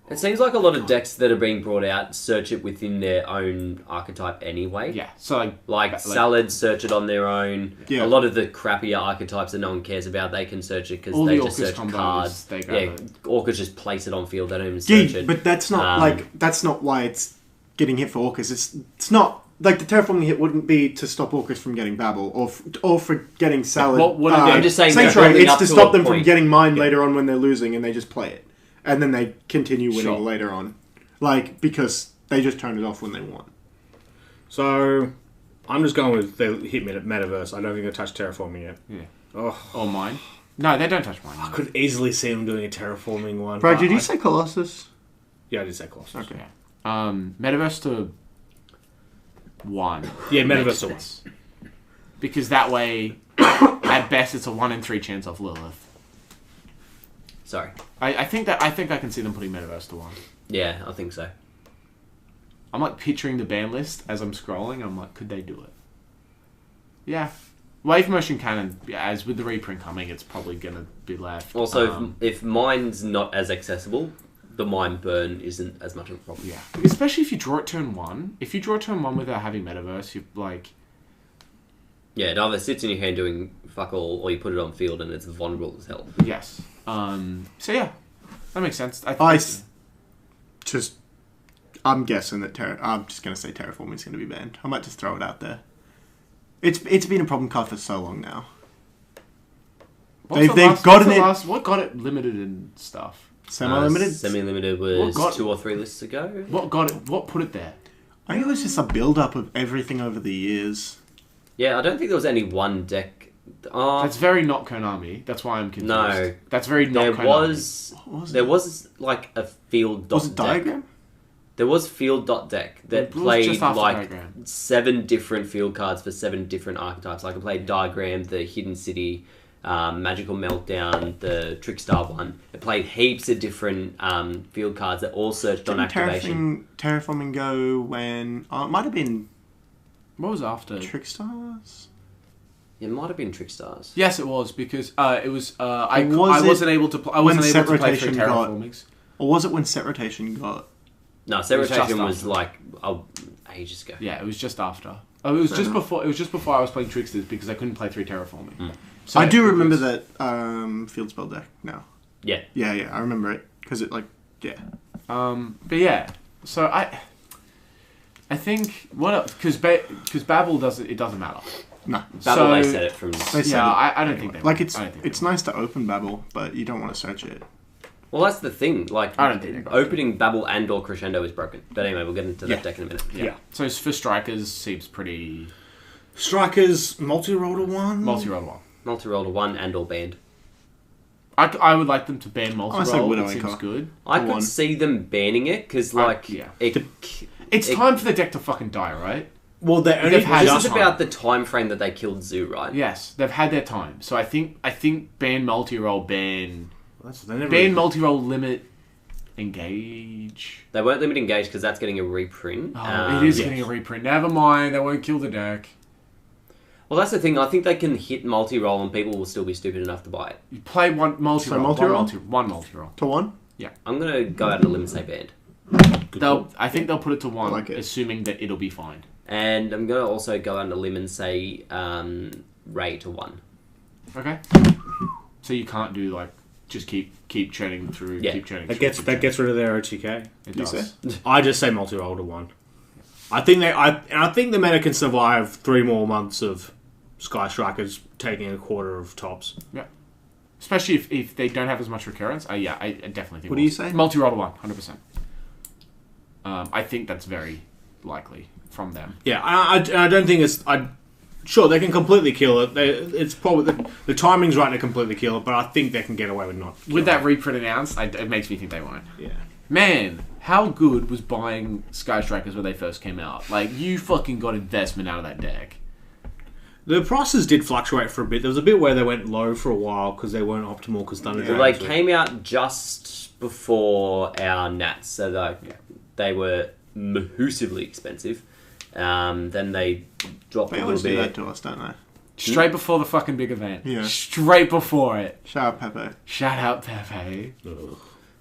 It seems like a lot of decks that are being brought out search it within their own archetype anyway. Yeah, so Like Salads search it on their own. Yeah. A lot of the crappier archetypes that no one cares about, they can search it because all they the just Orcus search combos, cards. they go Yeah, Orcus just place it on field. They don't even search Yeah, it. but that's not that's not why it's getting hit for Orcus. It's not like the Terraforming hit wouldn't be to stop Orcus from getting Babel or for getting Salad. I'm just saying they're Sanctuary, building it's up to to stop a them from point. getting mine later on when they're losing and they just play it. And then they continue winning Sure. later on. Like, because they just turn it off when they want. So, I'm just going with they hit Metaverse. I don't think they touch Terraforming yet. Yeah. Oh, or mine. No, they don't touch mine. I could easily see them doing a Terraforming one. Brad, but did you I- say Colossus? Yeah, I did say Colossus. Okay. Metaverse to 1. Yeah, makes Metaverse to 1. sense. Because that way, at best, it's a 1 in 3 chance of Lilith. Sorry. I think I can see them putting Metaverse to 1. Yeah, I think so. I'm like picturing the ban list as I'm scrolling. I'm like, could they do it? Yeah. Wave motion cannon, as with the reprint coming, it's probably going to be left. Also, if mine's not as accessible, the mine burn isn't as much of a problem. Yeah. Especially if you draw it turn 1. If you draw turn 1 without having Metaverse, you're like... Yeah, it either sits in your hand doing fuck all, or you put it on field and it's vulnerable as hell. Yes. So yeah, that makes sense. I'm guessing that I'm just going to say Terraforming is going to be banned. I might just throw it out there. It's been a problem card for so long now. They've gotten it. What got it limited and stuff? Semi-limited? Semi-limited was What got- 2 or 3 lists ago. What got it? What put it there? I think it was just a build-up of everything over the years. Yeah, I don't think there was any one deck. That's very not Konami. That's why I'm confused. No. That's very not There Konami. Was there it? was like a field dot Was it deck. Diagram? There was field dot deck that It was played just after like Diagram. 7 different field cards for 7 different archetypes. Like I played Diagram, the Hidden City, Magical Meltdown, the Trickstar one. It played heaps of different field cards that all searched on Didn't activation. Terraforming go when... it might have been What was after? Trickstars? It might have been Trickstars. Yes, it was because it was. I Was it wasn't able to. I when wasn't able set to play through rotation got- terraformings. Or was it when set rotation got... No, It set was just rotation was after. like ages ago. Yeah, it was just after. Oh, it was just before. It was just before I was playing Tricksters because I couldn't play through terraforming. So I do it remember was- that field spell deck now. Yeah. Yeah, I remember it. Because it, yeah. But yeah, so I think what because Babel doesn't matter. No. Babel, they So- said it from... They said Yeah, it I don't think they Like, will. it's I don't think it's nice to open Babel, but you don't want to search it. Well, that's the thing. Like, I don't think they're going opening Babel and or Crescendo is broken. But anyway, we'll get into that deck in a minute. Yeah. So for strikers, seems pretty Strikers, multi-roller one? multi-roll one. Multi-roll to 1 and or banned. I would like them to ban say multi-roll. Widow It seems Anchor. good. I For could one. see them banning it because, yeah. It's Time for the deck to fucking die, right? Well, they only They've had This enough is time. about the time frame that they killed Zoo, right? Yes, they've had their time. So I think ban multi-roll, ban They never multi-roll limit. Engage. They won't limit Engage because that's getting a reprint. Oh, it is getting a reprint. Never mind. They won't kill the deck. Well, that's the thing. I think they can hit multi-roll and people will still be stupid enough to buy it. You play one multi-roll. One multi-roll. To 1? Yeah. I'm going to go out on a limb and say banned. I think they'll put it to 1, like it. assuming that it'll be fine. And I'm going to also go out on a limb and say Ray to 1. Okay. So you can't do like just keep churning through. Yeah. Keep churning. That gets rid of their OTK. It You does. say? I just say multi-roll to 1. I think the meta can survive 3 more months of Sky Strikers taking a quarter of tops. Yeah. Especially if they don't have as much recurrence. I definitely think. What do you say? Multi-roll to 1, 100%. I think that's very likely from them. Yeah, I don't think it's. Sure, they can completely kill it. It's probably the timing's right to completely kill it, but I think they can get away with not. With that reprint announced, it makes me think they won't. Yeah. Man, how good was buying Sky Strikers when they first came out? Like, you fucking got investment out of that deck. The prices did fluctuate for a bit. There was a bit where they went low for a while because they weren't optimal because Thunder Well, Dragons they came out just before our Nats, so they were massively expensive. Then they dropped They a always little do bit. that to us, don't they? Straight before the fucking big event. Yeah. Straight before it. Shout out Pepe. Shout out Pepe.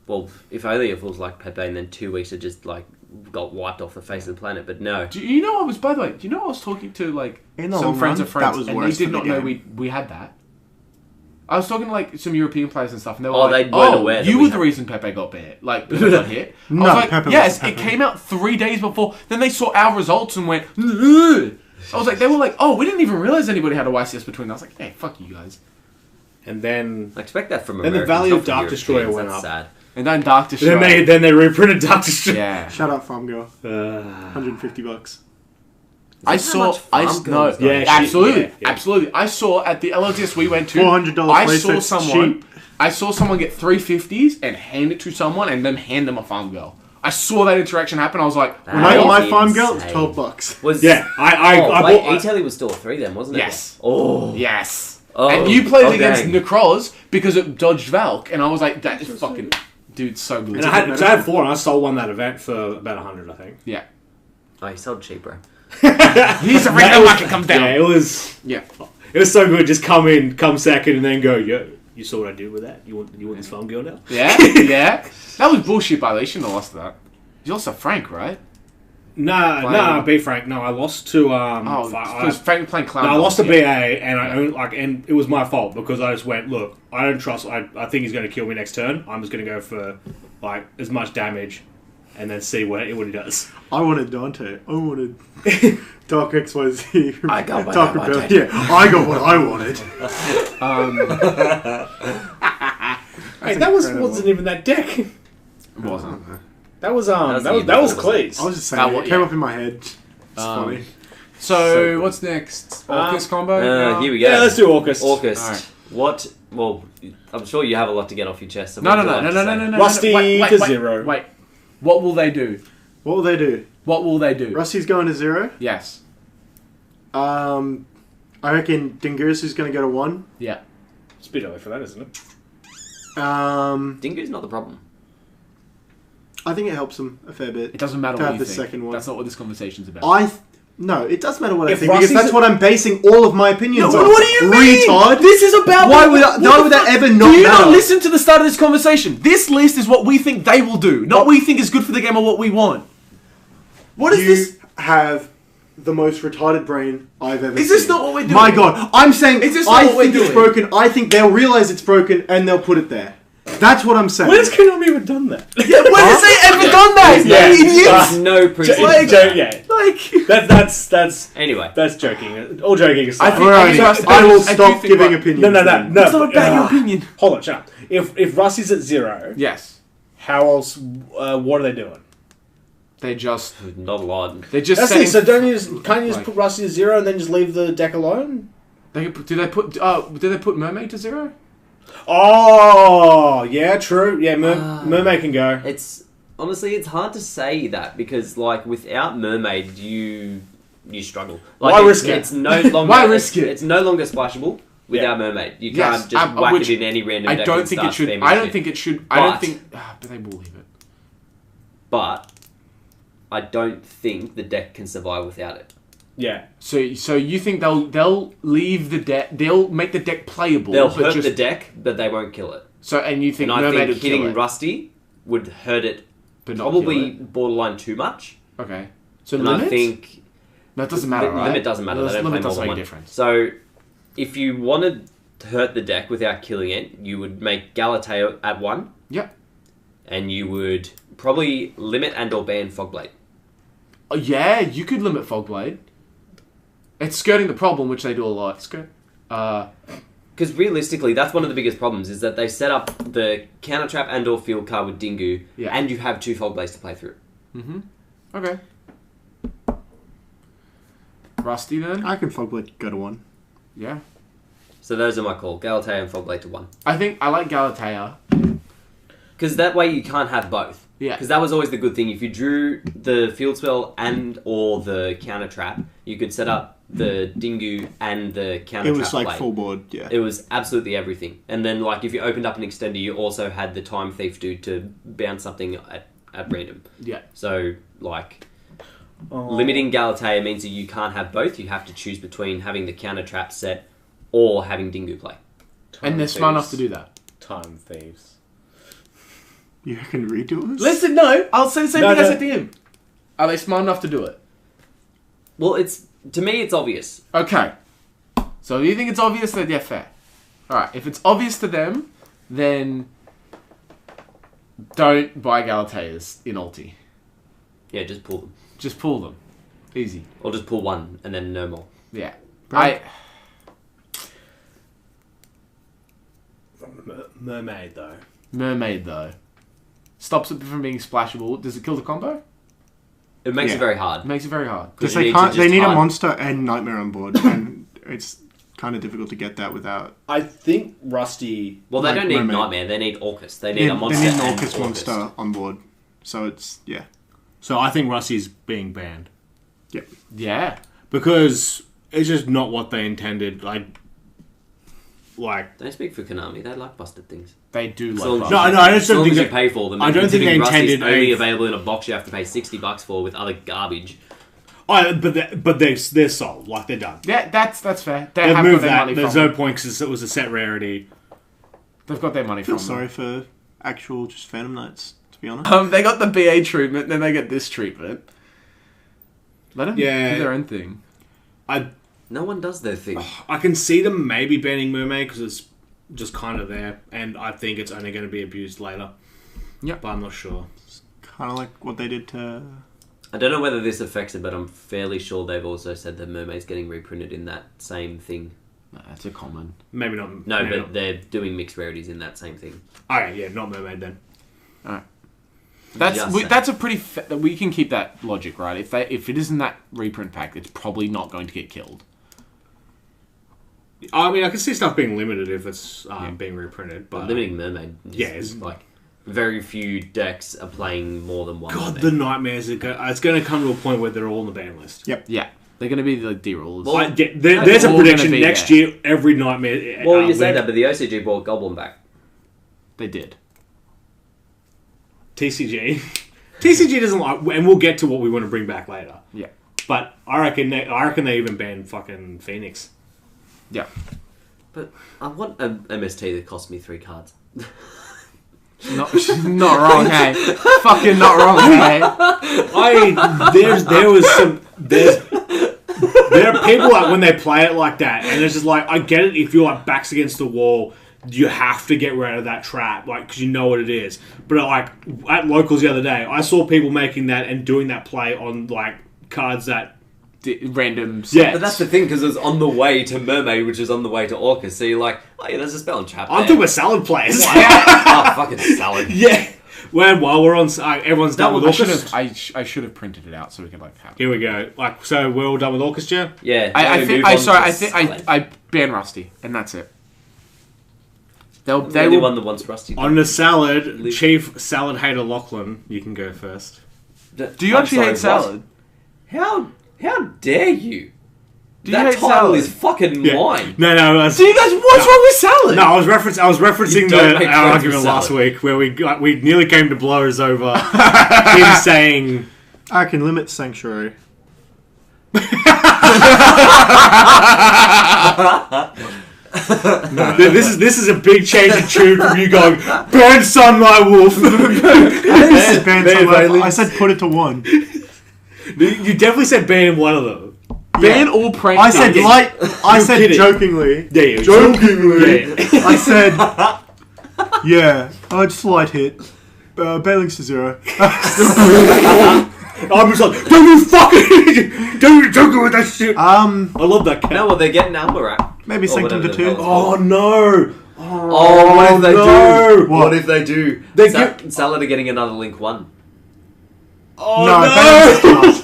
Well, if only it was like Pepe, and then 2 weeks it just like got wiped off the face of the planet. But no, Do you know I was, by the way, do you know I was talking to like In the some long friends run, of friends that was and they worse did for not the know game. we had that? I was talking to like some European players and stuff, and they were Oh, like, they weren't aware that you we were the had- reason Pepe got banned. Like, Pepe got hit. No, I was like, Pepe was yes, Pepe. it came out 3 days before. Then they saw our results and went, ugh. I was like, they were like, oh, we didn't even realize anybody had a YCS between. I was like, hey, fuck you guys. And then I expect that from Then the Americans, value not of from Dark Destroyer Europeans. went That's up. sad. And then Dark Destroyer. then they reprinted Dark Destroyer. Yeah. Shout out Farm Girl. Uh, $150. I how saw. much Farm Girl's Yeah, got? absolutely, yeah. absolutely. I saw at the LLDS we went to. $400 I play saw set's someone. cheap. I saw someone get 350s and hand it to someone, and then hand them a farm girl. I saw that interaction happen. I was like, When I got my That's Farm Girl, it's insane. $12. Was yeah, I wait, bought. E-Telly was still a 3 then, wasn't it? Yes. Oh. yes. Oh. And you played against dang. Necroz because it dodged Valk, and I was like, that is fucking, dude, so good. And I had 4, and I sold one that event for about 100, I think. Yeah. Oh, he sold cheap, bro. He's a regular market comes down. Yeah, it was so good. Just come second, and then go, yo. You saw what I did with that? You want this Farm Girl now? Yeah, yeah. That was bullshit, by the way. You shouldn't have lost that. You lost to Frank, right? I beat Frank. No, I lost to Oh, because Frank was playing Clown. No, I lost to yeah. BA, and I owned, and it was my fault because I just went, look, I don't trust. I think he's going to kill me next turn. I'm just going to go for like as much damage, and then see what he does. I wanted Dante. I wanted Dark XYZ. I got my Dark Dante. Rebellion. Yeah, I got what I wanted. Hey, that wasn't even that deck. It wasn't. That was that was Cleese. I was just Ah, saying, what- it came yeah. up in my head. It's funny. So what's next? Orcus combo? Here we go. Yeah, let's do Orcus. Orcus. Alright. What? Well, I'm sure you have a lot to get off your chest. So No. what would you like to say? Rusty Wait, to 0. Wait. What will they do? What will they do? What will they do? Rusty's going to 0. Yes. I reckon Dingurusu's going to go to 1. Yeah. It's a bit early for that, isn't it? Dingo's not the problem. I think it helps them a fair bit. It doesn't matter To what have you the think. second one. That's not what this conversation's about. No, it does matter what I If think because Rusty's that's what I'm basing all of my opinions on. what do you mean? Retard. This is about... Why would that ever not Do you matter? not listen to the start of this conversation? This list is what we think they will do, not what we think is good for the game or what we want. What is You this? have the most retarded brain I've ever seen. Is this not what we're doing? My God, I'm saying Is this not I what we're think it's doing? broken. I think they'll realize it's broken and they'll put it there. That's what I'm saying. When has Konami ever done that? Yeah, when has they ever done that? Yeah. You idiots! There's no precision. That's Anyway, that's joking. All joking aside. I think- Alright, Trust- I will I do stop think giving about- opinions. No. It's not about your opinion. Hold on, shut up. If Rusty's at 0, Yes. how else? What are they doing? They just... not a lot. They're just That's saying... it. So can't you just like- put Rusty to 0 and then just leave the deck alone? Do they put Mermaid to 0? Oh, yeah, true. Yeah, Mermaid can go. It's honestly, it's hard to say that because like without Mermaid, you struggle. Like, Why risk it? It's no longer. Why risk it? It's no longer splashable without Yeah. Mermaid. You Yes, can't just whack which it in any random I deck don't and think start it should... spamming I don't shit. think it should... But- but they will leave it. but I don't think the deck can survive without it. Yeah. So you think they'll leave the deck? They'll make the deck playable. They'll but hurt the deck, but they won't kill it. So and you think And I Mermaid think would kill hitting it, Rusty would hurt it, but not probably kill it? borderline too much. Okay. So And limit? I think No, it doesn't matter, right? limit doesn't matter. They don't Limit play more doesn't than make one. a difference. So if you wanted to hurt the deck without killing it, you would make Galatea at 1. Yep. And you would probably limit and/or ban Fogblade. Oh, yeah, you could limit Fogblade. It's skirting the problem, which they do a lot. Because realistically, that's one of the biggest problems, is that they set up the counter trap and/or field card with Dingu, Yeah. and you have 2 Fogblades to play through. Mm-hmm. Okay. Rusty then? I can Fogblade go to 1. Yeah. So those are my call. Galatea and Fogblade to 1. I think I like Galatea. Because that way you can't have both. Yeah. Because that was always the good thing. If you drew the field spell and or the counter trap, you could set up the Dingu and the counter It trap was like play. full board, yeah. It was absolutely everything. And then, like, if you opened up an extender, you also had the Time Thief dude to bounce something at random. Yeah. So, like, limiting Galatea means that you can't have both. You have to choose between having the counter trap set or having Dingu play. And they're smart enough to do that. Time Thieves. You reckon redoers? Listen, no, I'll say the same No, thing I no. said to him. Are they smart enough to do it? Well, to me, it's obvious. Okay. So you think it's obvious, then yeah, fair. Alright, if it's obvious to them, then don't buy Galateas in ulti. Yeah, just pull them. Just pull them. Easy. Or just pull one and then no more. Yeah. Right. Mermaid, though. Mermaid, though. Stops it from being splashable. Does it kill the combo? It makes Yeah. it very hard. It makes it very hard. Because you they need to can't. They just need a hide. monster and Nightmare on board, and it's kind of difficult to get that without. I think Rusty... Well, they Like don't need Mermaid. Nightmare. They need Orcus. They need a They monster. need an and Orcus monster on board, so it's yeah. So I think Rusty's being banned. Yeah. Because it's just not what they intended. Like... Don't speak for Konami. They like busted things. They do So- like No, Rusty. no, I just As don't long think as you that- pay for them. I and don't think they considering Rusty's intended only a- available in a box you have to pay $60 for with other garbage. But they're sold. Like, they're done. Yeah, that's fair. They They've have got moved their that. money There's from no it. point because it was a set rarity. They've got their money I feel from sorry it. for actual just Phantom Knights, to be honest. They got the BA treatment, then they get this treatment. Let them Yeah. do their own thing. No one does their thing. I can see them maybe banning Mermaid because it's just kind of there, and I think it's only going to be abused later. Yep. But I'm not sure. Kind of like what they did to. I don't know whether this affects it, but I'm fairly sure they've also said that Mermaid's getting reprinted in that same thing. No, that's a common. Maybe not. No, maybe but they're doing mixed rarities in that same thing. Alright, yeah, not Mermaid then. That's Just saying. that's a pretty. We can keep that logic, right? If it isn't that reprint pack, it's probably not going to get killed. I mean, I can see stuff being limited if it's being reprinted, but But limiting Mermaid, yeah, it's like very few decks are playing more than one. God, Mermaid. the nightmares. It's going to come to a point where they're all on the ban list. Yep. Yeah, they're going to be the D-rollers. Well, There's a all prediction gonna be next there. year. Every nightmare. Well, you say link- that, but the OCG brought Goblin back. They did. TCG. TCG doesn't like, and we'll get to what we want to bring back later. Yeah. But I reckon they even banned fucking Phoenix. Yeah. But I want a MST that cost me 3 cards. Not wrong, hey. Fucking not wrong, hey. There are people like when they play it like that, and it's just like, I get it if you're like backs against the wall, you have to get rid of that trap, like, because you know what it is. But like at locals the other day, I saw people making that and doing that play on like cards that Random sets. Yeah. But that's the thing, because it's on the way to Mermaid, which is on the way to Orcus. So you're like, oh yeah, there's a spell and trap I'm there. talking about salad players. Oh, fucking salad. Yeah. Well, while we're on, everyone's done with Orcus. I should have printed it out so we could like have it. Here we go. Like, so we're all done with Orchestra? Yeah. I so think move on to I ban Rusty and that's it. They the only will. one that wants Rusty. On the salad, Leave. Chief Salad Hater Lachlan, you can go first. Do you actually hate salad? How dare you? That hate title salad? is fucking mine. No, Do you guys? What's wrong with salad? No, I was referencing You don't make our friends argument with last salad. week where we nearly came to blows over him saying. I can limit Sanctuary. This is a big change in tune from you going burn Sunlight Wolf. I said put it to 1. You definitely said ban one of them. Ban all prank. I said games. I said kidding. jokingly. Yeah, Jokingly. Yeah. I said, yeah, just a light hit. Bailings to 0. I was like, don't you fucking don't go with that shit. I love that cat. No, well, they're getting Alma Wrap. Maybe Or Sanctum to whatever the 2. hell it's called. Oh no! Oh, what if they no. do? What if they do? Salad are getting another Link 1. Oh No,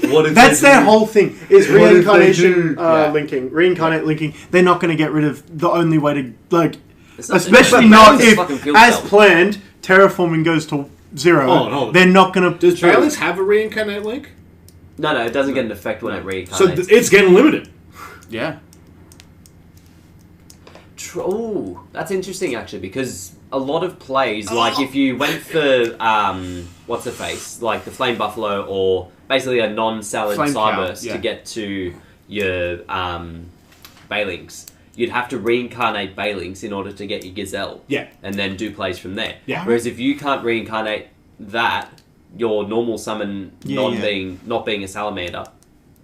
no! What if That's they their do? whole thing, is What if they reincarnation do? Yeah. linking. Reincarnate linking. They're not going to get rid of the only way to, like, It's not especially but not Bailey's if, fucking field as salad. planned, terraforming goes to 0. Oh, no. They're not going to... Does Bailey's have a reincarnate link? No, it doesn't get an effect when it So reincarnates. it's getting limited. Yeah. Ooh, that's interesting actually, because a lot of plays, like if you went for what's the face, like the Flame Buffalo or basically a non-salad Flame Cow, Starburst yeah. to get to your Bailings, you'd have to reincarnate Bailings in order to get your Gazelle. Yeah. And then do plays from there. Yeah. Whereas if you can't reincarnate that, your normal summon not being a salamander,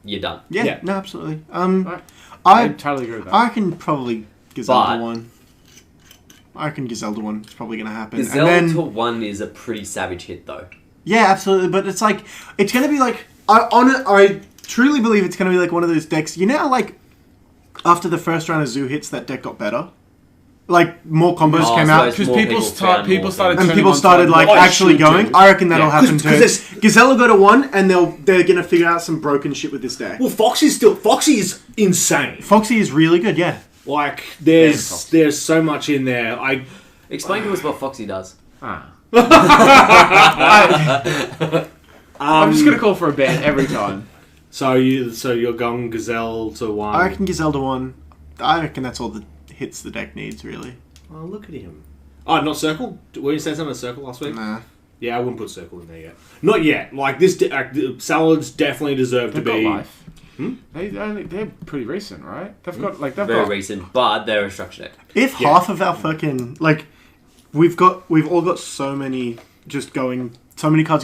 you're done. Yeah, Yeah. no, absolutely. I I totally agree with that. I can probably Gazelda But- 1. I reckon Gazelda 1 is probably going to happen. Gazelle and then, to 1 is a pretty savage hit though. yeah, absolutely. But it's like, it's going to be like, I truly believe it's going to be like one of those decks. You know how, like, after the first round of Zoo hits, that deck got better? Like, more combos Oh, came so out. it's Because more people found started more started things. And turning people on started to like what actually should going. do. I reckon that'll Yeah. happen 'Cause too. there's- Gazelle will go to 1, and they're gonna figure out some broken shit with this deck. Well, Foxy is insane. Foxy is really good, yeah. Like Damn, Foxy. there's so much in there. Explain to us what Foxy does. Ah. I'm I'm just gonna call for a ban every time. So you're going Gazelle to 1. I reckon Gazelle to 1. I reckon that's all the hits the deck needs, really. Oh, look at him. Oh, not Circle? Were you saying something about Circle last week? Nah. Yeah, I wouldn't put Circle in there yet. Not yet. Like, this salads definitely deserve They've to be... got life. Hmm? They're pretty recent, right? They've got they've Very got recent, but they're a structure deck. If Yeah. half of our fucking we've all got so many cards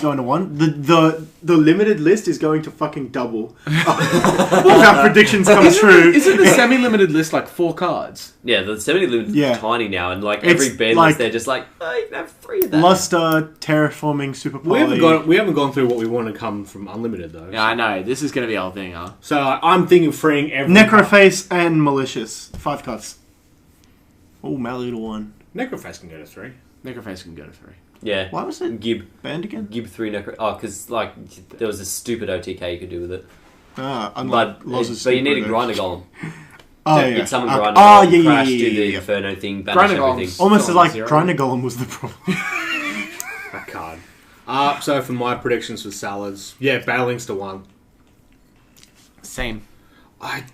going to 1. The limited list is going to fucking double. If our predictions come true. Isn't the semi-limited list like 4 cards? Yeah, the 70 Lumen's Yeah. tiny now, and like It's every ban like- list, they're just like, oh, you can have 3 of that. Luster, Terraforming, Super Poly. We haven't gone through what we want to come from Unlimited, though. Yeah, I know. This is gonna be our thing, huh? So I'm thinking freeing every... Necroface and Malicious. 5 cards. Oh, Malu to 1. Necroface can go to 3. Necroface can go to 3. Yeah. Why was it Gib banned again? 3 Necro... Oh, because like, there was a stupid OTK you could do with it. Unlike Loz's But you need a Super Grinder Deck. Golem. Oh, yeah. You'd summon Okay. Grinder Oh, Golem, yeah, crash, yeah, do the yeah. Inferno thing, banish Grinder everything. Golem's- Almost Still like on 0. Grinder Golem was the problem. That card. So for my predictions for salads, yeah, Battlelinks to 1. Same. I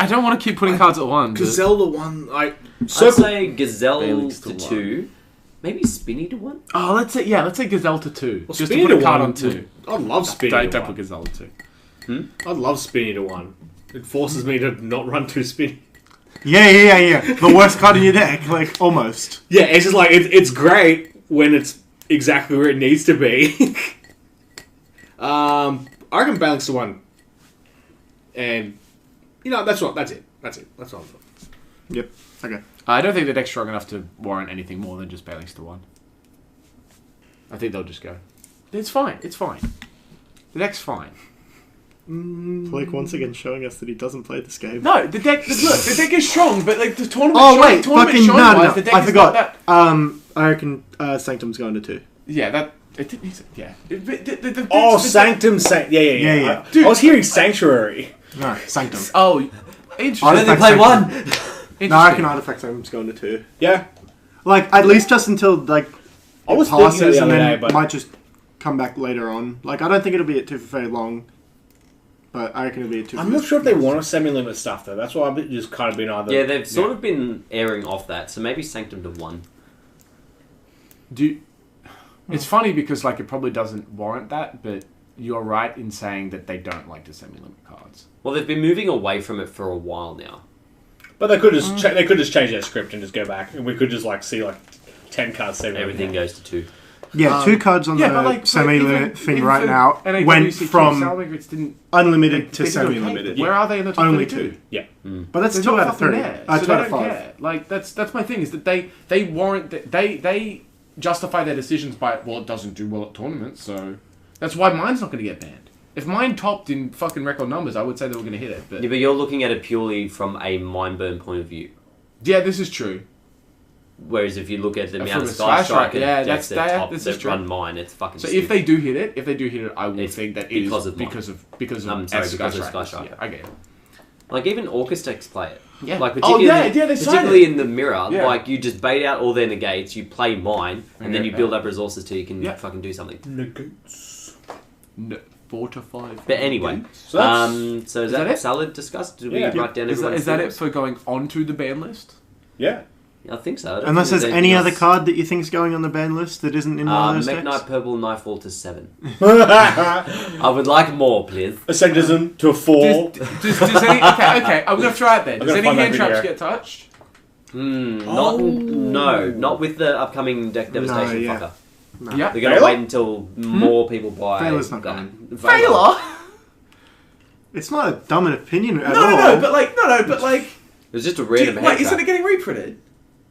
don't want to keep putting cards at 1. but- Gazelle to 1. I'd Circle. say Gazelle Bailey's to to 2. Maybe Spinny to 1? Oh, let's say Gazelle to 2. Well, just Spinny to put a to card 1 on 2. I'd love Spinny Don't to put 1. Gazelle to 2. I'd love Spinny to 1. It forces me to not run too Spinny. Yeah. The worst card in your deck, like, almost. Yeah, it's just like, it's great when it's exactly where it needs to be. I reckon Battlelinks to 1. And, that's it. That's all I'm doing. Yep. Okay. I don't think the deck's strong enough to warrant anything more than just Bailings to 1. I think they'll just go. It's fine. The deck's fine. Blake once again showing us that he doesn't play this game. No, the deck is strong, but like the tournament. Oh wait, fucking no! the deck I is forgot. not that. I reckon Sanctum's going to 2. Yeah, that it didn't. Yeah. Sanctum. Yeah. Dude, I was hearing Sanctuary. No, Sanctum. Oh, interesting. Artifact play Sanctum. 1? Interesting. No, I reckon Artifact Sanctum's going to 2. Yeah. Like, at least just until, like, I was it thinking that passes the and other then day, but... might just come back later on. Like, I don't think it'll be at 2 for very long. but I reckon it'll be a 2. I'm not sure if they want to semi-limit stuff though. That's why I've just kind of been either. Yeah, they've sort of been airing off that, so maybe Sanctum to 1. It's funny because like it probably doesn't warrant that, but you're right in saying that they don't like to semi-limit cards. Well, they've been moving away from it for a while now. But they could just they could just change their script and just go back, and we could just like see like 10 cards semi. Everything goes to 2. Yeah, 2 cards on the semi-limit thing right now went from unlimited to semi-limited. Okay. Where are they in the top Only 32? 2. Yeah. But that's 2 out of 3. There, 2 so they out of don't 5. care. Like that's my thing is that they warrant they justify their decisions by it doesn't do well at tournaments, so that's why mine's not going to get banned. If mine topped in fucking record numbers, I would say they were going to hit it. But Yeah, but you're looking at it purely from a mind burn point of view. yeah, this is true. Whereas if you look at the amount From of a Sky Sky Striker Striker, decks this is that true. run mine, it's fucking So stupid. if they do hit it, I will It's think that because it is of mine. because of I'm sorry, Sky because of Sky Strikers. Striker. Yeah, I get it. Like, even Orcus decks play it. Yeah. Like, Oh, particularly, yeah, they sign particularly it. in the mirror, Yeah. like, you just bait out all their negates, you play mine, and then you build up resources till you can Yeah. fucking do something. Negates. 4 to 5. But anyway, So that's- so is that that it? solid discussed? Did we Yeah. write down Is everyone's that it thoughts? for going onto the ban list? Yeah. I think so. I don't Unless think there's anything any other else. card that you think's going on the ban list that isn't in one of those Mech Knight decks. Purple Knifefall to 7. I would like more, please. Ascendism to a 4. Does any... Okay, I'm going to try it then. Does gonna any find that hand traps video. get touched? Not with the upcoming deck devastation yeah. fucker. No. Yeah. They're gonna Veiler? wait until more people buy. Veiler's not that. going. Veiler? It's not a dumb opinion at all. No, but like... It was just a random hand Wait, isn't trap. it getting reprinted?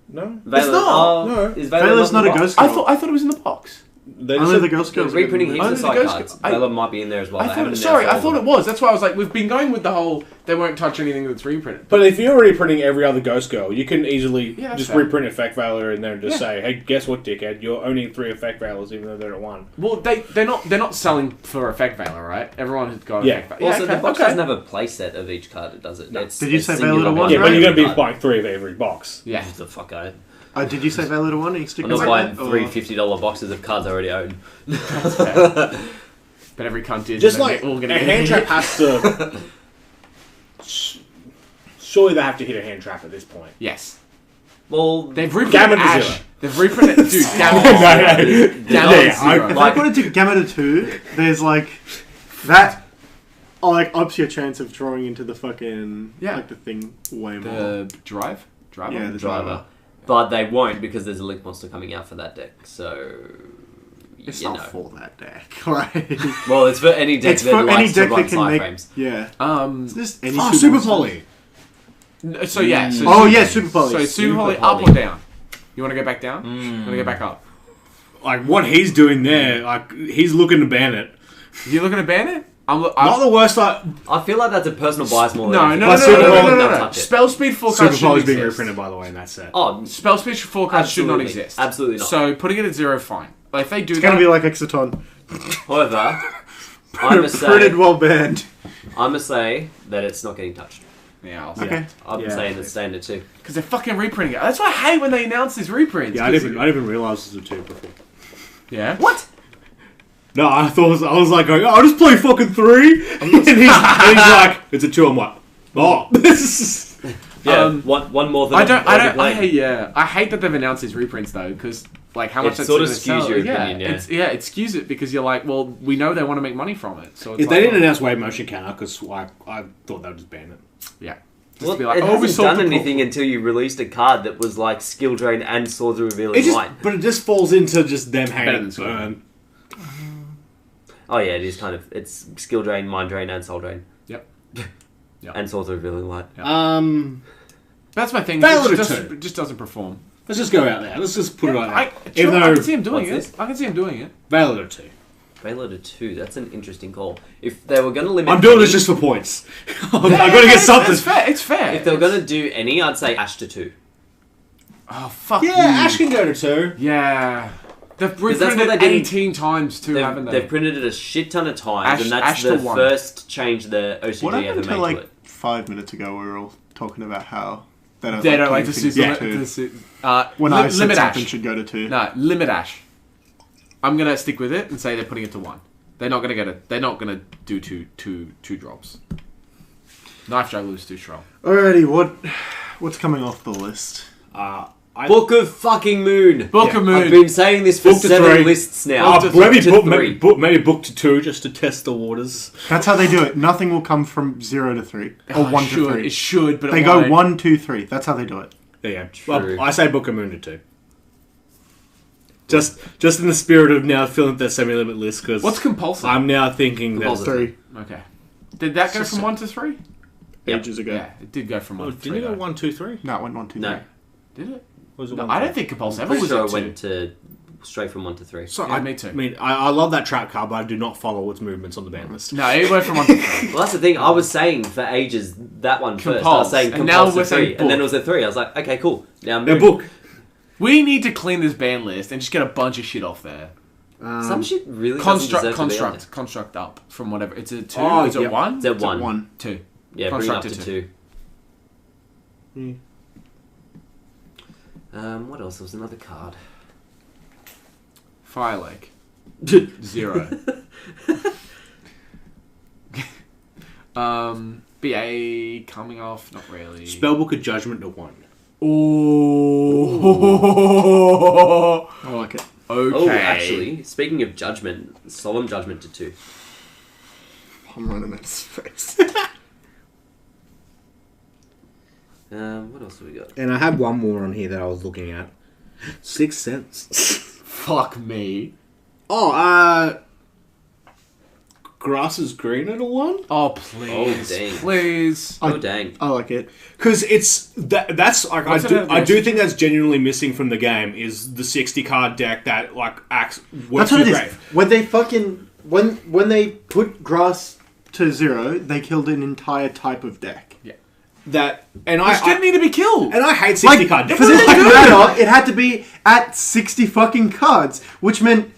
No. Veiler, It's not. No. Is Veiler Veiler's not a in the box? ghost girl. I thought it was in the box. They Only just the Ghost They're Girls. reprinting heaps Only of the side ghost cards. girl- Veiler might be in there as well. I They haven't thought announced all of it them. was. That's why I was like, we've been going with the whole they won't touch anything that's reprinted. But if you're reprinting every other Ghost Girl, you can easily Yeah, that's just fair. reprint Effect Valor in there and just Yeah. say, hey, guess what, dickhead? You're owning 3 Effect Valors even though they're at 1. Well, they're not selling for Effect Valor, right? Everyone has got Yeah. Effect Valor. Also, the box okay. doesn't have a playset of each card. It does it. No. It's Did you a say singular Veiler to one. one, Yeah, but you're going to be Card. buying 3 of every box. Yeah. What the fuck, I... Did you say Veiler to 1? Are you sticking I'm not with buying that? 3 Or- $50 boxes of cards I already own. That's fair. But every cunt did. Just and like they're all a gonna hand get trap has to... Surely they have to hit a hand trap at this point. Yes. Well, They've reprinted Gamma to Ash. zero. They've reprinted... Dude, Gamma No, to no. zero. Gamma Yeah, to yeah, zero. If Like- I put it to Gamma to 2, there's like... That... Like, ups your chance of drawing into the fucking... Yeah. Like, the thing way more. The driver? Yeah, the driver. But they won't because there's a Link Monster coming out for that deck. So, It's you not know. for that deck. Like... Well, it's for any deck It's that for likes any to deck run that can make... Cyframes. Yeah. It's just any Oh, two Super monsters. Poly! So yeah. So Oh, yeah, Super Poly. So Super Super Poly up Poly. or down? You want to go back down? You want to go back up? Like, what he's doing there, like, he's looking to ban it. You looking to ban it? Not the worst, like... I feel like that's a personal bias more No, than no, anything. no, But no, Super no, Poly- no, no, Don't no. touch it. Spell speed 4 cards Super shouldn't Poly's being exist. reprinted, by the way, in that set. Oh, Spell speed for 4 cards should not Absolutely. exist. Absolutely not. So putting it at 0, fine. Like if they do It's that, gonna be like Exoton. however, I'm gonna Printed say, while banned. that it's not getting touched. yeah, Okay. I'm Yeah. saying it's staying at 2. because they're fucking reprinting it. That's why I hate when they announce these reprints. Yeah, I didn't even realise it was a 2 before. Yeah. What? No, I was like, going, oh, I'll just play fucking 3. and he's like, it's a 2. I'm like, oh, this is... Yeah, one more than I hate that they've announced these reprints though, because like how much It that's sort of gonna skews sell. your yeah, opinion, yeah. it skews it because you're like, well, we know they want to make money from it, so it's If like, they didn't well, announce Wave Motion Counter, because I thought they would just ban it. yeah. Just Well, to be like, it oh, we hasn't sold done the anything until you released a card that was like Skill Drain and Swords of Revealing Light. But it just falls into just them Better hanging than Sword. burn. Oh yeah, it is kind of. It's Skill Drain, Mind Drain, and Soul Drain. Yep. And Swords of Revealing Light. That's my thing. Fail It it just, at 2. it just doesn't perform. Let's just go out there. Let's just put it like that. Sure, Even I though can see him doing What's it. this? I can see him doing it. Valid or 2. Veiler to 2, that's an interesting call. If they were going to limit... I'm doing any- this just for points. I've got to get something. It's fair. It's fair. If they were going to do any, I'd say Ash to 2. oh fuck Yeah, you. Ash can go to 2. Yeah. They've that's what reprinted they it did. 18 times too, haven't they? They've printed it a shit ton of times, Ash- and that's Ash to the 1. first change the OCG What ever happened made to like to it. 5 minutes ago? We were all talking about how they don't, They don't like putting the things super. to 2. The su- When I said limit something Ash. should go to 2. No, limit Ash. I'm gonna stick with it and say they're putting it to 1. They're not gonna get it. They're not gonna do two drops. Knife Juggler's too strong. Alrighty, what's coming off the list? Book of fucking Moon. Book of Moon. I've been saying this for Book to 7 3. lists now. Book to maybe to book, 3. maybe book to 2 just to test the waters. That's how they do it. Nothing will come from 0 to 3 or 1 to 3. It should, but They it go won't. 1, 2, 3. That's how they do it. Yeah. True. Well, I say Book of Moon to 2. Just in the spirit of now filling up that semi-limit list, because What's compulsory? I'm now thinking that... Compulsory. 3 Okay. Did that go from 1 to 3? Yep. ages ago. Yeah, it did go from 1 Oh, to 3. didn't it go though. 1, 2, 3? No, it went 1, 2, 3. No. Did it? Was it No, 1, I 2? don't think compulsory I'm ever pretty was sure at I 2. went to straight from 1 to 3. So Yeah, me too. I mean, I love that trap card, but I do not follow its movements on the ban list. No, it went from 1 to 3. Well, that's the thing. I was saying for ages that one first. I Compulse. was saying And now compulse we're to saying 3, and then it book. was a 3. I was like, okay, cool. Now The Moon. book. We need to clean this ban list and just get a bunch of shit off there. Some shit really doesn't deserve to be on there. Construct up from whatever. It's a 2. Oh, is it yep. 1? Is it It's a 1? 1. 2. Yeah, bring it up to Constructed 2. What else? There was another card. Fire Lake. 0. BA coming off, not really. Spellbook of Judgment to 1. Oh. I like it. Okay. Oh, actually, speaking of Judgment, Solemn Judgment to 2. I'm running out of space. What else have we got? And I had one more on here that I was looking at. 6 cents. Fuck me. Grass is green at a 1? Oh, please. Oh, dang. Please. Oh, dang. I like it. Because it's that's like What's it have I do against? think that's genuinely missing from the game is the 60 card deck that like acts works That's what with it is. grave. When they fucking when they put grass to 0, they killed an entire type of deck. That and Which didn't need to be killed. and I hate 60 card decks. For this to matter, it had to be at 60 fucking cards, which meant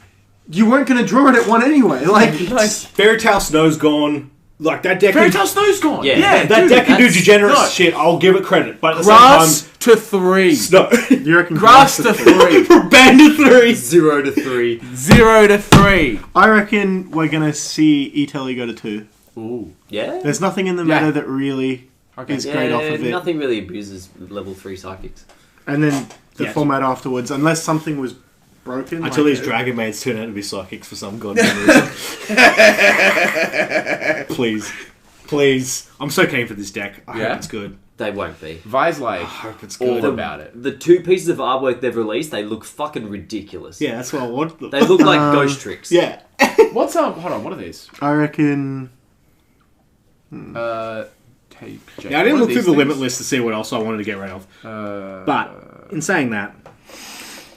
you weren't going to draw it at 1 anyway. Like, Fairy Tale Snow's gone. Like that deck. Fairy Tale Snow's gone. Yeah. Yeah, that dude, deck can do that's- degenerate no. shit. I'll give it credit, but at the Grass same to 3. time, no. you reckon Grass to 3. Band to 3. 0 to 3. 0 to 3. I reckon we're going to see E-Telly go to 2. Ooh. Yeah? There's nothing in the Yeah. meta that really Okay. is great off of it. Nothing really abuses level 3 psychics. And then the Yeah. format afterwards, unless something was broken. Until like, these Dragon Maids turn out to be psychics for some goddamn reason. Please. I'm so keen for this deck. I Yeah? hope it's good. They won't be. Vi's like I hope it's all good. about it. The 2 pieces of artwork they've released, they look fucking ridiculous. Yeah, that's what I want. They look like ghost tricks. Yeah. What's hold on, what are these? I reckon. Hey, Jake, Yeah, I didn't what are look through these the limit things? list to see what else I wanted to get rid of. But But in saying that,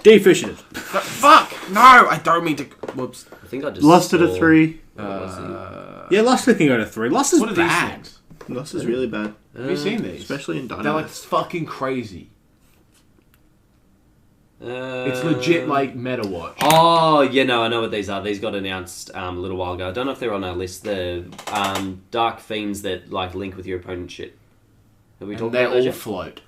deficient. fuck! No, I don't mean to. Whoops. I think I just Lost it saw- a 3. what was he? Yeah, Luster can go to 3. Luster's What are these bad. things? Lost is really bad, Have you seen these? especially in They're like Dynamite. fucking crazy. Uh, It's legit like meta watch. Oh, yeah, no, I know what these are. These got announced a little while ago. I don't know if they're on our list. The Dark Fiends that like link with your opponent's shit. Have we And talked they about those all yet? float.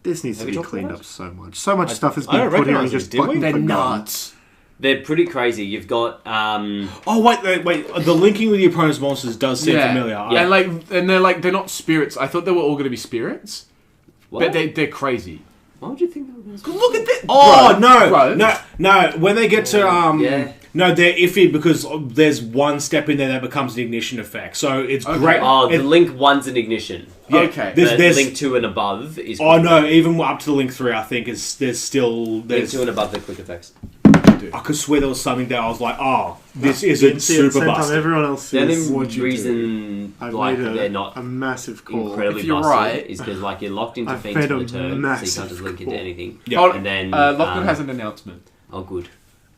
This needs Have to we be talked cleaned about up so much. So much I- stuff has I don't been put here and recognise just these, did we? fucking They're forgotten. nuts. They're pretty crazy. You've got Oh, wait. The linking with your opponent's monsters does seem familiar. Yeah, and they're not spirits. I thought they were all going to be spirits, what? but they're crazy. Why would you think they were going to? Look at this. Oh, Bro. no. When they get to, yeah. No, they're iffy because there's one step in there that becomes an ignition effect. So it's Okay. great. Oh, the It- Link 1's an ignition. yeah, Okay. There's Link 2 and above is... Oh, no, even up to the Link 3, I think, there's still... Link There's, 2 and above the quick effects. I could swear there was something there I was like, oh, this Didn't isn't see it at the super same time busted. everyone else The sees. only What'd you reason I've like made they're not a massive call. incredibly If you're busted right- is because like you're locked into I've Fiends made for a the turn, so you massive can't just link into call. anything. Yeah. Oh, And then, Lachlan has an announcement. Oh, good.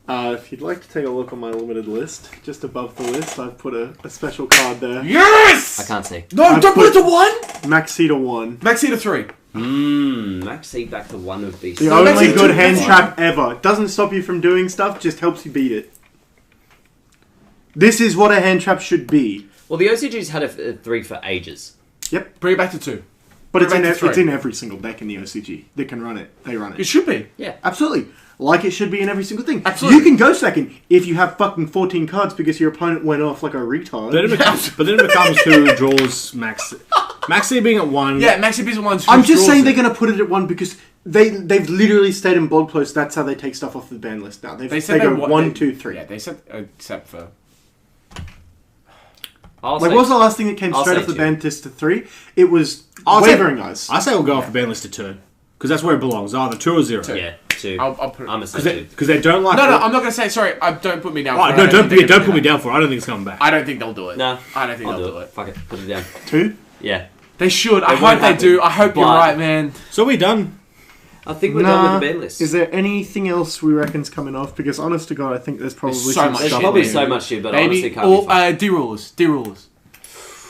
If you'd like to take a look on my limited list, just above the list, I've put a special card there. Yes! I can't see. No, I don't put it put- to 1! Max Cedar 1. Max to 3. Max seed back to 1 would be... The No, Max only Cedar good 2. hand trap ever. Doesn't stop you from doing stuff, just helps you beat it. This is what a hand trap should be. Well, the OCG's had a 3 for ages. Yep. Bring it back to 2. But Bring it back to it's 3. in every single deck in the OCG. They can run it. They run It it. should be. Yeah. Absolutely. like it should be in every single thing. Absolutely. You can go second if you have fucking 14 cards because your opponent went off like a retard. But then it becomes who draws max. Maxi being at 1. Yeah, Maxi being one's. I'm just saying they're going to put it at 1 because they've literally stated in blog posts that's how they take stuff off the ban list now. They go 1, 2, 3. Yeah, they said except for. I'll Like, say what was the last thing that came I'll straight say off the 2. ban list to 3? It was I'll say- Wavering Eyes. I say we'll go off the ban list to 2. Because that's where it belongs. Either 2 or 0. Yeah, 2. I'll put it. I'm a say 2. Because they don't like... No, I'm not going to say. Sorry, don't put me down. Oh, for it. no, I don't think they're put me gonna down for it. I don't think it's coming back. I don't think they'll do it. No. I don't think I'll they'll do it. Fuck it. Put it down. 2? Yeah. They should. I It hope won't they happen, do. I hope you're but- right, man. So we done. I think we're done with the ban list. Is there anything else we reckon's coming off? Because honest to God, I think there's probably There's so some much There's shit. stuff. probably in so there. much shit, but honestly Maybe can't be fun. D-rulers.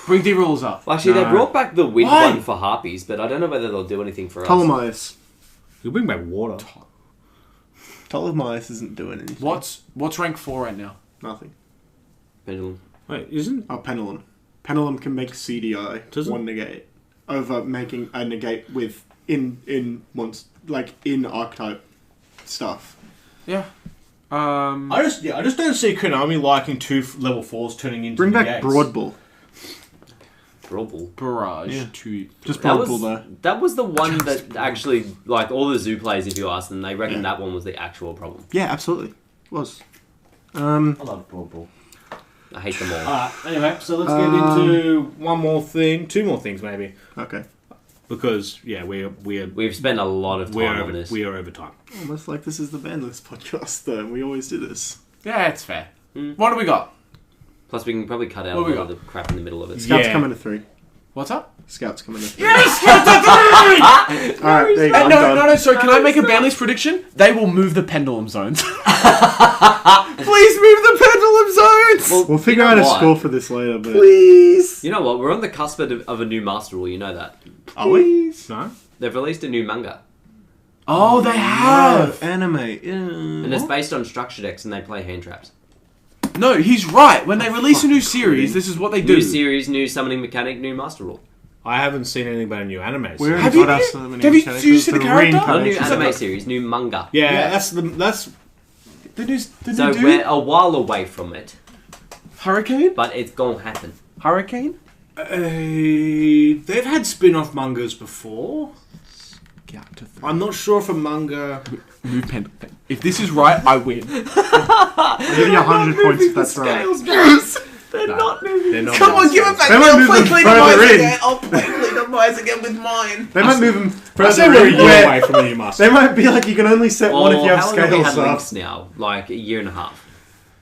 Bring D-rulers up. Well, actually, they No. brought back the wind Why? one for Harpies, but I don't know whether they'll do anything for us. Ptolemaeus. You'll bring back water. Ptolemaeus isn't doing anything. What's rank 4 right now? Nothing. Pendulum. Wait, isn't... Oh, Penelum. Penelum can make CDI Does it? 1 negate over making a negate with in archetype stuff. Yeah. I just don't see Konami liking 2 level 4s turning into Bring back negates. Broadbull. Brawl. Barrage. Yeah. To Just That Broadbull was, there. that was the one that actually, like, all the zoo players, if you ask them, they reckon that one was the actual problem. Yeah, absolutely. It was. I love Broadbull. I hate them all. Alright, anyway, so let's get into one more thing. 2 more things, maybe. Okay. Because, yeah, we're We've spent a lot of time on this. we are over time. Almost like this is the BANLIST podcast, though. We always do this. Yeah, it's fair. What do we got? Plus, we can probably cut out a What we lot of got? the crap in the middle of it. Scouts Yeah. coming to 3. What's up? Scouts coming to 3. Yes! Alright, there you go. I'm done. No, sorry, can I make a BANLIST prediction? They will move the pendulum zones. Please move the pendulum zones! We'll figure you know out a what? score for this later, but... Please! You know what? We're on the cusp of a new Master Rule, you know that. Are we? No? They've released a new manga. Oh, they have! Anime. And it's based on structure decks and they play hand traps. No, he's right. When they release a new series, this is what they do. New series, new summoning mechanic, new Master Rule. I haven't seen anything about a new anime. We already Have you- got us so many have you- mechanics. do you see the It's character? Not new reincarnation. anime series, new manga. Yeah, Yeah. that's The new So dude? we're a while away from it, Hurricane? but it's gonna happen. Hurricane? they've had spin-off mangas before. Scout to 3. I'm not sure if a manga. Move pendulum. If this is right, I win. I'll give you 100 points if that's right. Yes! They're not moving. They're not Come on, give it back. They might I'll move play them Clean further Eyes in. again. I'll play Clean Eyes again with mine. They might move them I say further we're a in year where away from a new master. they might be like you can only set one if you have how long have we scale had stuff. links now? Like a year and a half.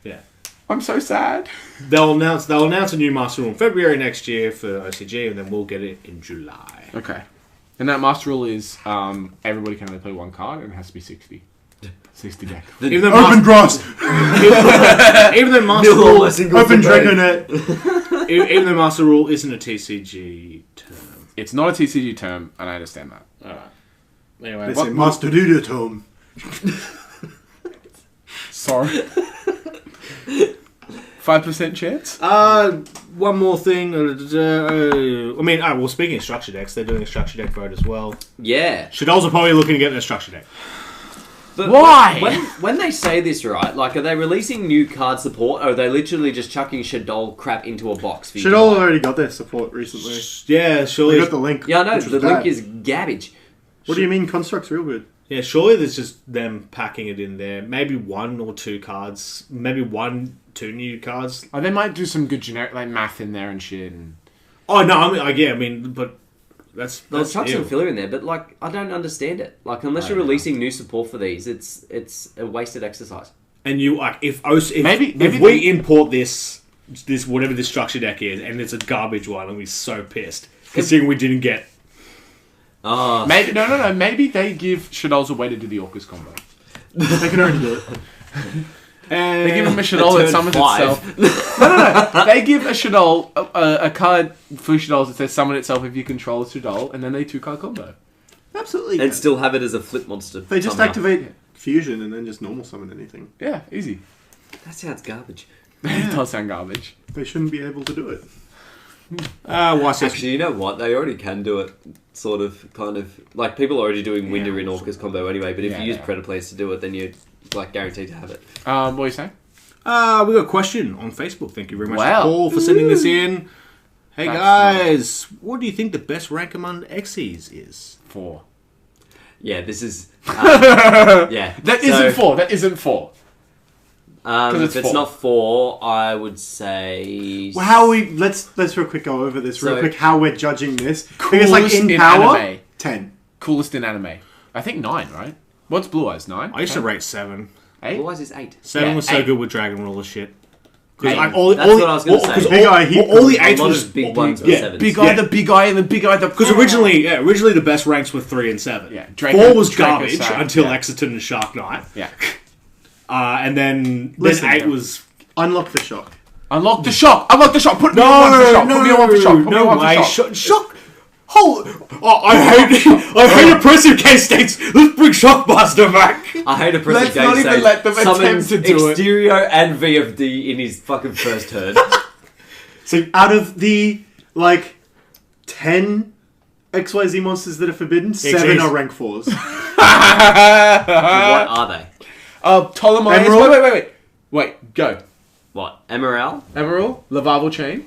Yeah, I'm so sad. they'll announce a new master rule in February next year for OCG, and then we'll get it in July. Okay. And that master rule is everybody can only play 1 card and it has to be 60. 60 deck. Even though Open grass! even though master rule, Open Dragonet! even though master rule isn't a TCG term. It's not a TCG term, and I understand that. All right. Anyway, They say Master Duda Tome. Sorry. 5% chance? one more thing. Well, speaking of structure decks, they're doing a structure deck vote as well. Yeah. Shadol's are probably looking to get their structure deck. But Why? When they say this, right, like, are they releasing new card support, or are they literally just chucking Shadol crap into a box for you to Shadol buy? already got their support recently. Yeah, surely. We got the link. Yeah, I know, which was the link bad. is garbage. What do you mean? Construct's real good. Yeah, surely there's just them packing it in there. Maybe 1 or 2 cards. Maybe 1, 2 new cards. Oh, they might do some good generic like math in there and shit. And... Oh no, but that's They'll chuck ew. some filler in there, but, like, I don't understand it. Like, unless you're releasing new support for these, it's a wasted exercise. And you like if Maybe we they- import this whatever this structure deck is, and it's a garbage one, I'll be so pissed. Considering we didn't get. Oh, Maybe no. Maybe they give Shadol's a way to do the Orcus combo. They can already do it. They give him a Shadol that turn summons 5. itself. No. They give a Shadol a card for Shadol that says summon itself if you control a Shadol, and then they 2-card combo. Absolutely. And still have it as a flip monster. They just somehow. activate fusion and then just normal summon anything. Yeah, easy. That sounds garbage. It does sound garbage. They shouldn't be able to do it. YCS. Actually, you know what? They already can do it. Sort of, kind of, like people are already doing Winder in Orcus combo anyway. But if you use Predaplace to do it, then you're like guaranteed to have it. What are you saying? We got a question on Facebook. Thank you very much, Wow. Paul, for sending this in. Hey That's guys, what do you think the best rank among Xyz is? 4. Yeah, this is. Yeah, That isn't 4. That isn't 4. If it's not 4, I would say. Well, how we let's real quick go over this real So- quick. How we're judging this? Because like Coolest in in power, anime. 10. Coolest in anime. I think 9, right? What's Blue Eyes? 9? I used to rate 7. 8? Otherwise, it's 8. 7 was so 8. good with Dragon Ruler shit. Eight. Like, That's what I was gonna say. Big Eye, all the A 8s lot was of big ones were yeah, 7s. Big Eye, the Big Eye, and the Big Eye, the... because originally the best ranks were 3 and 7. Yeah, Draco- 4 was Draco garbage Side, until yeah. Exiton and Shark Knight. Yeah. And then Listen, 8 though. was... Unlock the shock. Unlock the shock! Unlock the shock! Put me on one for shock! Put me on one for shock! Put me on one for way. shock! Shock! I hate oppressive case states. Let's bring Shockmaster back. I hate a person Let's not even let them attempt to do it. Exterio and VFD in his fucking first turn. So out of the like 10 XYZ monsters that are forbidden, 7 are rank 4s. What are they? Ptolemy. Emerald? Wait, go. What? Emerald? Emerald, Lavarval Chain,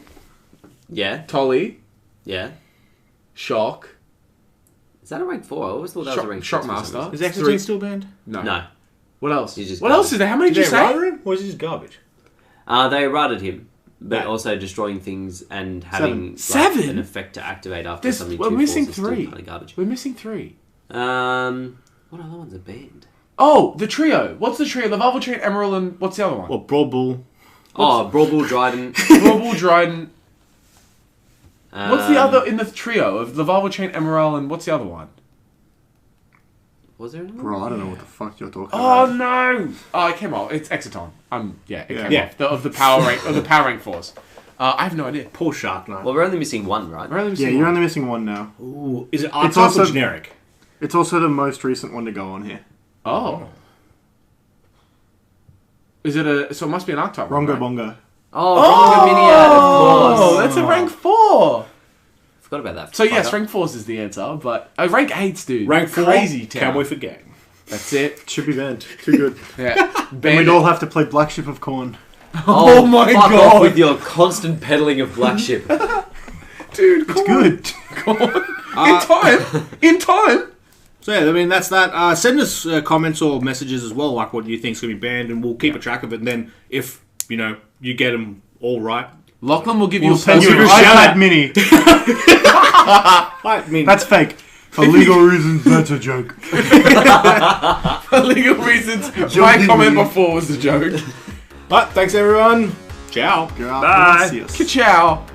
Yeah. Tolly, Yeah. Shock, Is that a rank 4? I always thought that was a rank 6 for some Shockmaster. reason. Is Exiton 3. still banned? No. What else? He's just What else is there? How many did you say? him? Or is he just garbage? They eroded him, but No. also destroying things and having like, 7? an effect to activate after There's- something. we're 2 missing force is still 3. Kind of garbage. We're missing 3. What other ones are banned? Oh, the trio. What's the trio? Lavarval Chain, Emerald, and what's the other one? Well, Brawl Bull. Brawl Bull, Dryden. Global Dryden. What's the other in the trio of Lavarval Chain, Emerald, and what's the other one? Was there another? Bro, I don't know what the fuck you're talking Oh about. no! Oh, it came off. It's Exiton. It came Yeah. off. Of the power rank force. I have no idea. Poor Shark Knight. Well, we're only missing 1, right? Where are they Yeah, missing you're one? only missing 1 now. Ooh, is it It's archetype also- or generic? It's also the most recent one to go on here. Oh. Is it a? So it must be an archetype. Rongo right? Bongo. Oh, Miniad, of course. Oh, that's a rank 4. Forgot about that. So yes, fucker. rank 4s is the answer, but rank 8s, dude. Rank 4, crazy town. Cowboy4Game. That's it. Should be banned. Too good. Yeah. And Ban we'd it. all have to play Black Ship of Corn. Oh my fuck God. off with your constant peddling of Black Ship. Dude, It's good. in time. So yeah, I mean that's that. Send us comments or messages as well, like what you think's going to be banned, and we'll keep a track of it. And then if you get them all right, Lachlan will give you We'll a send you an We'll give you a shout iPad out. Mini. I mean That's fake. For legal reasons, that's a joke. For legal reasons. My comment before was a joke. But thanks everyone. Ciao. Bye. Bye. Ka-chow.